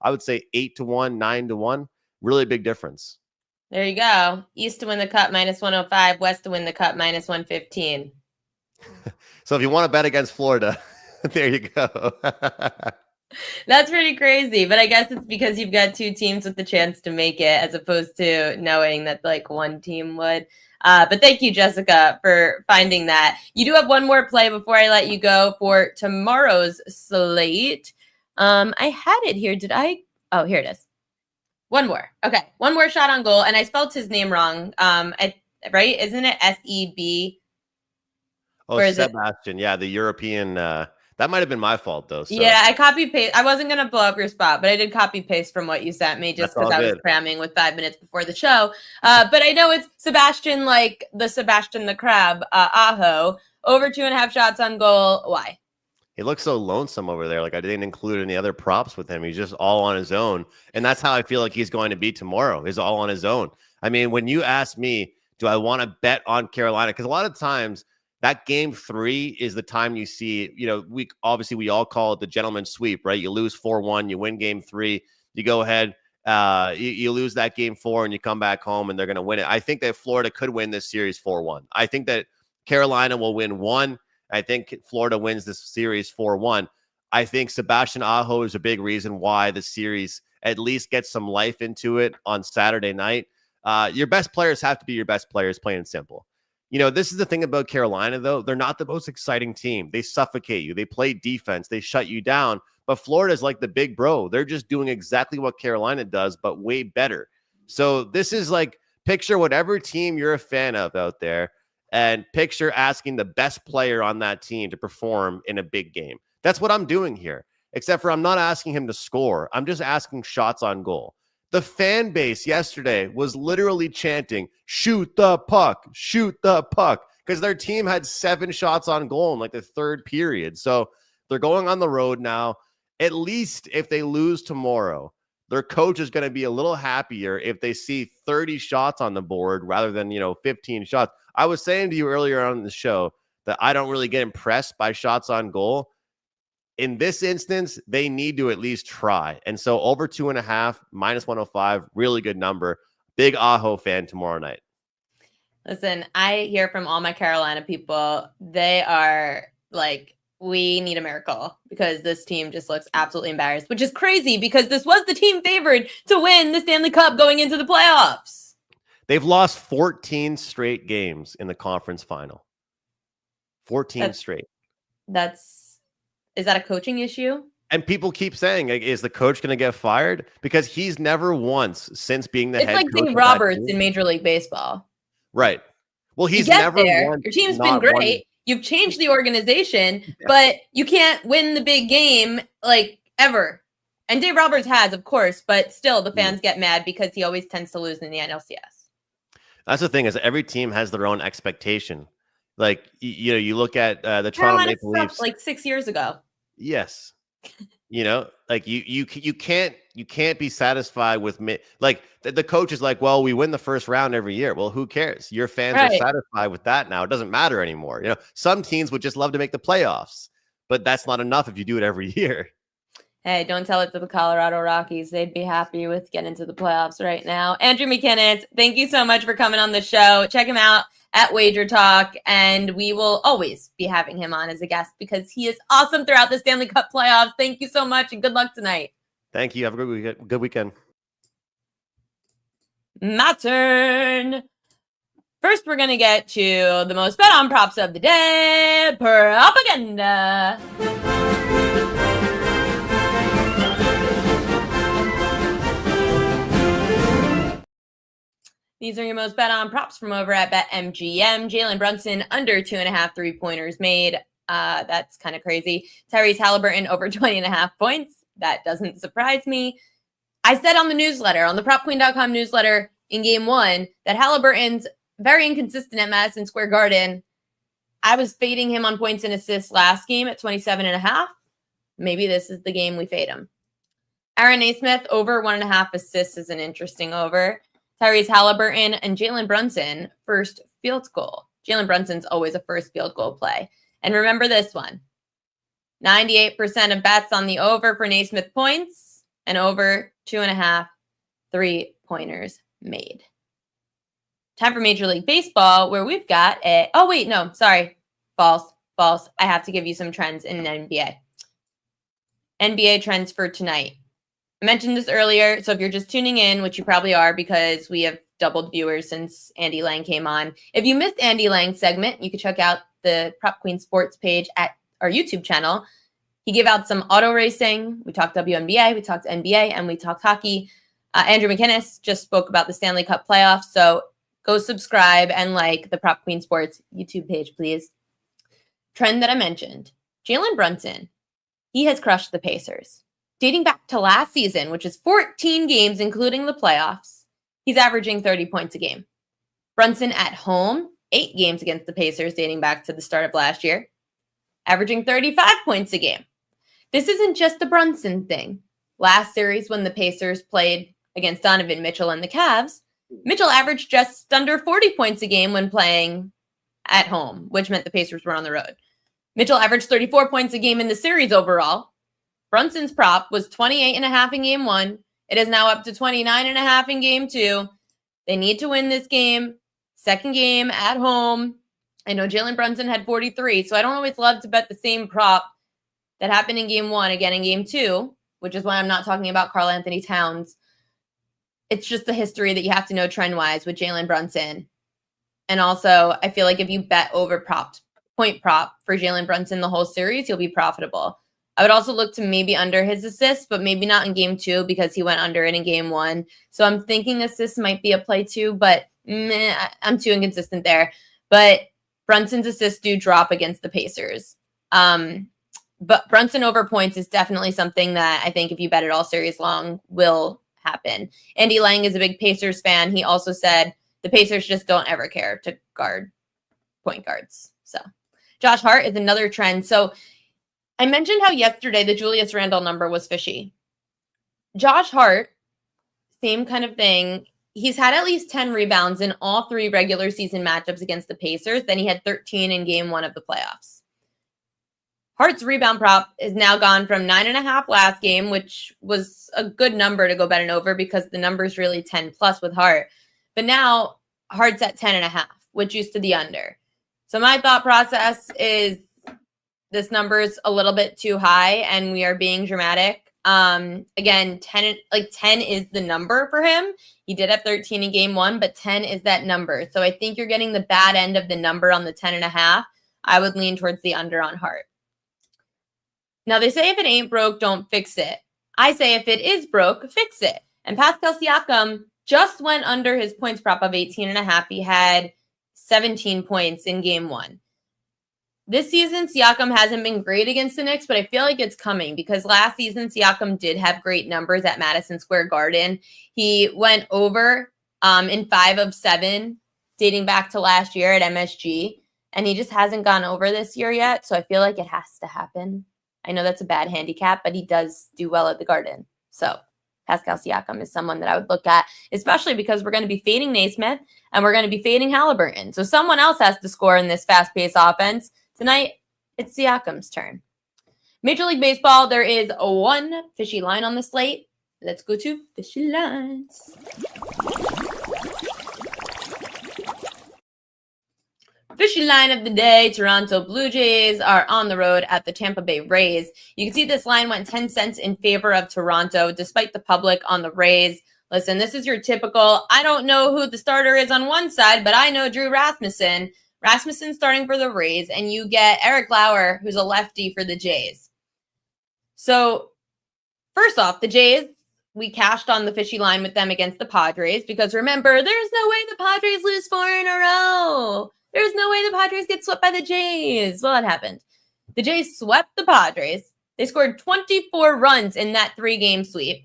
I would say 8-1, 9-1. Really big difference. There you go. East to win the cup, -105. West to win the cup, -115. So if you want to bet against Florida, there you go. That's pretty crazy, but I guess it's because you've got two teams with the chance to make it as opposed to knowing that like one team would. But thank you, Jessica, for finding that. You do have one more play before I let you go for tomorrow's slate. I had it here. Did I? Oh, here it is. One more. Okay. One more shot on goal. And I spelled his name wrong. Right? Isn't it SEB? Oh, Sebastian. Yeah, the European. That might have been my fault, though. So. Yeah, I copy paste. I wasn't going to blow up your spot, but I did copy paste from what you sent me just because I was cramming with 5 minutes before the show. But I know it's Sebastian, like the Sebastian the Crab, Aho, over 2.5 shots on goal. Why? He looks so lonesome over there. Like I didn't include any other props with him. He's just all on his own. And that's how I feel like he's going to be tomorrow, is all on his own. I mean, when you ask me, do I want to bet on Carolina? Because a lot of times that game 3 is the time you see, we all call it the gentleman's sweep, right? You lose 4-1, you win game 3, you go ahead, you lose that game 4 and you come back home and they're going to win it. I think that Florida could win this series 4-1. I think that Carolina will win 1. I think Florida wins this series 4-1. I think Sebastian Aho is a big reason why the series at least gets some life into it on Saturday night. Your best players have to be your best players, plain and simple. This is the thing about Carolina, though. They're not the most exciting team. They suffocate you. They play defense. They shut you down. But Florida is like the big bro. They're just doing exactly what Carolina does, but way better. So this is like, picture whatever team you're a fan of out there and picture asking the best player on that team to perform in a big game. That's what I'm doing here, except for I'm not asking him to score. I'm just asking shots on goal. The fan base yesterday was literally chanting, shoot the puck, because their team had 7 shots on goal in like the third period. So they're going on the road now. At least if they lose tomorrow, their coach is going to be a little happier if they see 30 shots on the board rather than, 15 shots. I was saying to you earlier on in the show that I don't really get impressed by shots on goal. In this instance, they need to at least try. And so over 2.5, minus 105, really good number. Big Aho fan tomorrow night. Listen, I hear from all my Carolina people. They are like, we need a miracle because this team just looks absolutely embarrassed, which is crazy because this was the team favored to win the Stanley Cup going into the playoffs. They've lost 14 straight games in the conference final. 14 straight. Is that a coaching issue? And people keep saying, is the coach going to get fired? Because he's never once since being the head coach. It's like Dave Roberts in Major League Baseball. Right. Well, he's never won. Your team's been great. You've changed the organization, but you can't win the big game like ever. And Dave Roberts has, of course, but still the fans get mad because he always tends to lose in the NLCS. That's the thing, is every team has their own expectation. Like, you look at the Toronto Maple Leafs like 6 years ago. Yes. Like you can't be satisfied with like the coach is like, well, we win the first round every year. Well, who cares? Your fans are satisfied with that now. It doesn't matter anymore. Some teams would just love to make the playoffs, but that's not enough if you do it every year. Hey, don't tell it to the Colorado Rockies. They'd be happy with getting to the playoffs right now. Andrew McInnis, thank you so much for coming on the show. Check him out at Wager Talk, and we will always be having him on as a guest because he is awesome throughout the Stanley Cup playoffs. Thank you so much, and good luck tonight. Thank you. Have a good weekend. My turn. First, we're going to get to the most bet on props of the day, propaganda. These are your most bet on props from over at BetMGM. Jalen Brunson under 2.5 3-pointers made. That's kind of crazy. Tyrese Halliburton over 20.5 points. That doesn't surprise me. I said on the newsletter, on the PropQueen.com newsletter in game 1, that Halliburton's very inconsistent at Madison Square Garden. I was fading him on points and assists last game at 27.5. Maybe this is the game we fade him. Aaron Naismith over 1.5 assists is an interesting over. Tyrese Halliburton and Jalen Brunson, first field goal. Jalen Brunson's always a first field goal play. And remember this one. 98% of bets on the over for Naismith points and over 2.5 3-pointers made. Time for Major League Baseball, where we've got false. false. I have to give you some trends in NBA. NBA trends for tonight. I mentioned this earlier, so if you're just tuning in, which you probably are because we have doubled viewers since Andy Lang came on. If you missed Andy Lang's segment, you can check out the Prop Queen Sports page at our YouTube channel. He gave out some auto racing. We talked WNBA, we talked NBA, and we talked hockey. Andrew McInnis just spoke about the Stanley Cup playoffs, so go subscribe and like the Prop Queen Sports YouTube page, please. Trend that I mentioned, Jalen Brunson. He has crushed the Pacers. Dating back to last season, which is 14 games, including the playoffs, he's averaging 30 points a game. Brunson at home, 8 games against the Pacers dating back to the start of last year, averaging 35 points a game. This isn't just a Brunson thing. Last series, when the Pacers played against Donovan Mitchell and the Cavs, Mitchell averaged just under 40 points a game when playing at home, which meant the Pacers were on the road. Mitchell averaged 34 points a game in the series overall. Brunson's prop was 28.5 in game 1. It is now up to 29.5 in game 2. They need to win this game. Second game at home. I know Jalen Brunson had 43, so I don't always love to bet the same prop that happened in game 1 again in game 2, which is why I'm not talking about Karl Anthony Towns. It's just the history that you have to know trend-wise with Jalen Brunson. And also, I feel like if you bet over point prop for Jalen Brunson the whole series, you'll be profitable. I would also look to maybe under his assists, but maybe not in game 2 because he went under it in game 1. So I'm thinking assists might be a play too, but I'm too inconsistent there. But Brunson's assists do drop against the Pacers. But Brunson over points is definitely something that I think if you bet it all series long will happen. Andy Lang is a big Pacers fan. He also said the Pacers just don't ever care to guard point guards. So Josh Hart is another trend. So I mentioned how yesterday the Julius Randle number was fishy. Josh Hart, same kind of thing. He's had at least 10 rebounds in all 3 regular season matchups against the Pacers. Then he had 13 in game 1 of the playoffs. Hart's rebound prop is now gone from 9.5 last game, which was a good number to go betting over because the number is really 10 plus with Hart. But now Hart's at 10.5, which used to the under. So my thought process is this number is a little bit too high and we are being dramatic. Again, 10 is the number for him. He did have 13 in game 1, but 10 is that number. So I think you're getting the bad end of the number on the 10.5. I would lean towards the under on Hart. Now they say if it ain't broke, don't fix it. I say if it is broke, fix it. And Pascal Siakam just went under his points prop of 18.5. He had 17 points in game 1. This season, Siakam hasn't been great against the Knicks, but I feel like it's coming because last season, Siakam did have great numbers at Madison Square Garden. He went over in 5 of 7 dating back to last year at MSG, and he just hasn't gone over this year yet, so I feel like it has to happen. I know that's a bad handicap, but he does do well at the Garden. So Pascal Siakam is someone that I would look at, especially because we're going to be fading Naismith and we're going to be fading Halliburton. So someone else has to score in this fast-paced offense. Tonight, it's Siakam's turn. Major League Baseball, there is one fishy line on the slate. Let's go to fishy lines. Fishy line of the day, Toronto Blue Jays are on the road at the Tampa Bay Rays. You can see this line went 10 cents in favor of Toronto, despite the public on the Rays. Listen, this is your typical, I don't know who the starter is on one side, but I know Drew Rasmussen. Rasmussen starting for the Rays, and you get Eric Lauer, who's a lefty for the Jays. So, first off, the Jays, we cashed on the fishy line with them against the Padres, because remember, there's no way the Padres lose 4 in a row. There's no way the Padres get swept by the Jays. Well, it happened. The Jays swept the Padres. They scored 24 runs in that 3-game sweep.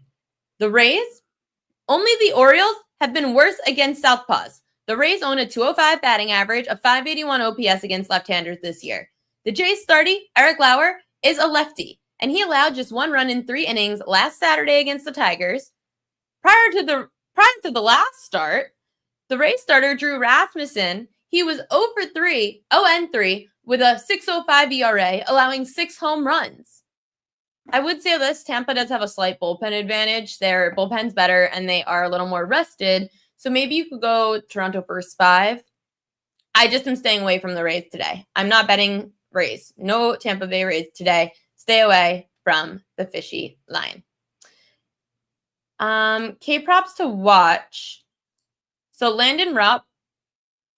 The Rays, only the Orioles have been worse against southpaws. The Rays own a .205 batting average, a .581 OPS against left-handers this year. The Jays starting, Eric Lauer, is a lefty, and he allowed just 1 run in 3 innings last Saturday against the Tigers. Prior to the last start, the Rays starter Drew Rasmussen, he was 0-3 with a .605 ERA, allowing 6 home runs. I would say this, Tampa does have a slight bullpen advantage. Their bullpen's better, and they are a little more rested. So maybe you could go Toronto first 5. I just am staying away from the Rays today. I'm not betting Rays. No Tampa Bay Rays today. Stay away from the fishy line. K-props to watch. So Landon Rupp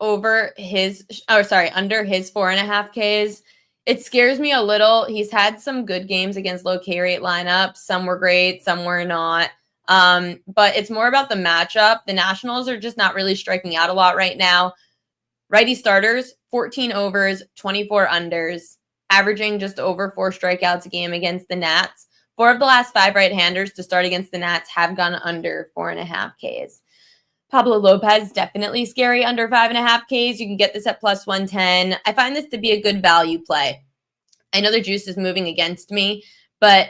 under his 4.5 Ks. It scares me a little. He's had some good games against low K rate lineups. Some were great, some were not. But it's more about the matchup. The Nationals are just not really striking out a lot right now. Righty starters, 14 overs, 24 unders, averaging just over 4 strikeouts a game against the Nats. 4 of the last 5 right-handers to start against the Nats have gone under 4.5 Ks. Pablo Lopez, definitely scary under 5.5 Ks. You can get this at plus 110. I find this to be a good value play. I know the juice is moving against me, but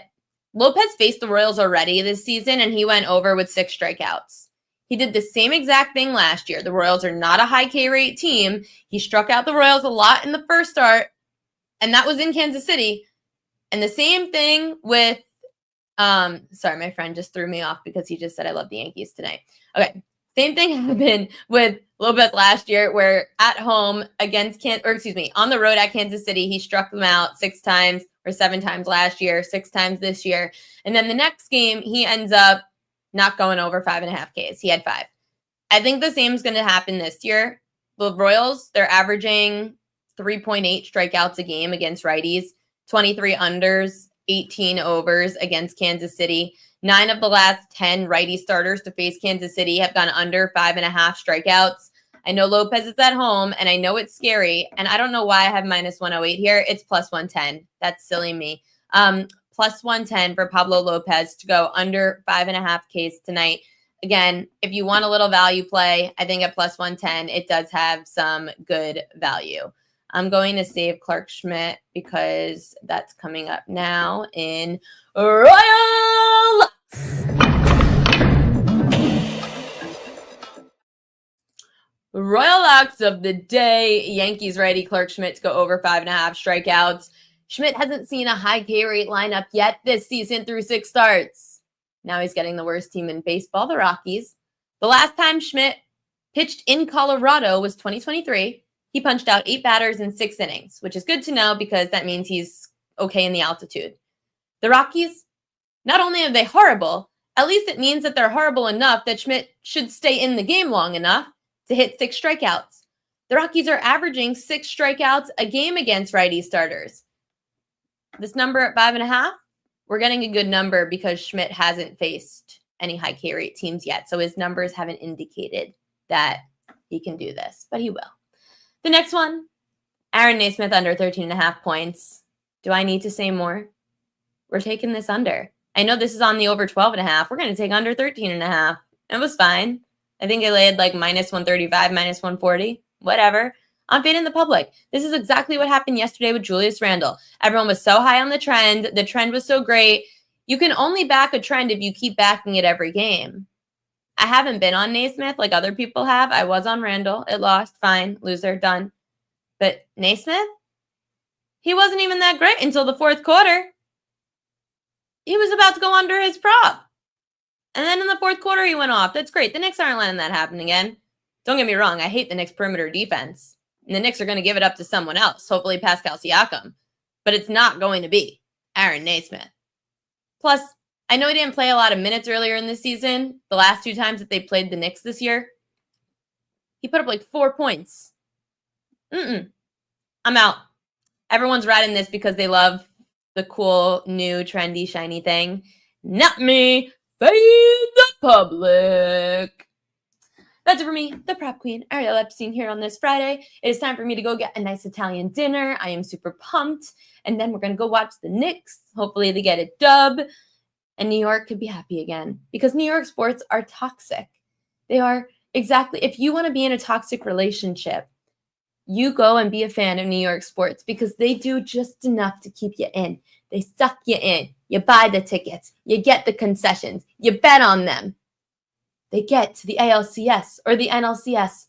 Lopez faced the Royals already this season, and he went over with 6 strikeouts. He did the same exact thing last year. The Royals are not a high K rate team. He struck out the Royals a lot in the first start, and that was in Kansas City. And the same thing with, sorry, my friend just threw me off because he just said I love the Yankees tonight. Okay, same thing happened with Lopez last year, where at home against on the road at Kansas City, he struck them out 6 times or 7 times last year, 6 times this year. And then the next game, he ends up not going over 5.5 Ks. He had 5. I think the same is going to happen this year. The Royals, they're averaging 3.8 strikeouts a game against righties, 23 unders, 18 overs against Kansas City. 9 of the last 10 righty starters to face Kansas City have gone under 5.5 strikeouts. I know Lopez is at home, and I know it's scary, and I don't know why I have minus 108 here. It's plus 110. That's silly me. Plus 110 for Pablo Lopez to go under 5.5 Ks tonight. Again, if you want a little value play, I think at plus 110, it does have some good value. I'm going to save Clark Schmidt because that's coming up now in Royal Locks of the day. Yankees righty Clark Schmidt to go over 5.5 strikeouts. Schmidt hasn't seen a high K rate lineup yet this season through 6 starts. Now he's getting the worst team in baseball, the Rockies. The last time Schmidt pitched in Colorado was 2023. He punched out 8 batters in 6 innings, which is good to know because that means he's okay in the altitude. The Rockies, not only are they horrible, at least it means that they're horrible enough that Schmidt should stay in the game long enough to hit 6 strikeouts. The Rockies are averaging 6 strikeouts a game against righty starters. This number at 5.5, we're getting a good number because Schmidt hasn't faced any high K rate teams yet. So his numbers haven't indicated that he can do this, but he will. The next one, Aaron Naismith under 13.5 points. Do I need to say more? We're taking this under. I know this is on the over 12.5. We're going to take under 13.5. It was fine. I think I laid like minus 135, minus 140, whatever. I'm fading the public. This is exactly what happened yesterday with Julius Randle. Everyone was so high on the trend. The trend was so great. You can only back a trend if you keep backing it every game. I haven't been on Naismith like other people have. I was on Randle. It lost. Fine. Loser. Done. But Naismith, he wasn't even that great until the 4th quarter. He was about to go under his prop. And then in the 4th quarter, he went off. That's great. The Knicks aren't letting that happen again. Don't get me wrong. I hate the Knicks perimeter defense. And the Knicks are going to give it up to someone else, hopefully Pascal Siakam. But it's not going to be Aaron Naismith. Plus, I know he didn't play a lot of minutes earlier in the season. The last 2 times that they played the Knicks this year, he put up like 4 points. I'm out. Everyone's riding this because they love the cool, new, trendy, shiny thing. Not me. Fade the public. That's it for me, the prop queen, Ariel Epstein, here on this Friday. It is time for me to go get a nice Italian dinner. I am super pumped. And then we're going to go watch the Knicks. Hopefully they get a dub. And New York could be happy again. Because New York sports are toxic. They are exactly, if you want to be in a toxic relationship, you go and be a fan of New York sports because they do just enough to keep you in. They suck you in. You buy the tickets. You get the concessions. You bet on them. They get to the ALCS or the NLCS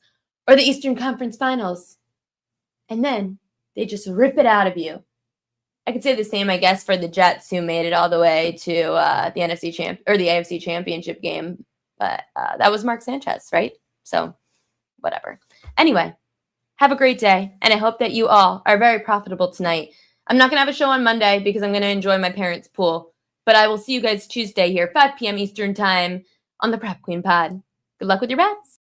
or the Eastern Conference Finals. And then they just rip it out of you. I could say the same, I guess, for the Jets who made it all the way to the AFC Championship game. But that was Mark Sanchez, right? So whatever. Anyway, have a great day, and I hope that you all are very profitable tonight. I'm not going to have a show on Monday because I'm going to enjoy my parents' pool, but I will see you guys Tuesday here, 5 p.m. Eastern Time on the Prop Queen Pod. Good luck with your bets.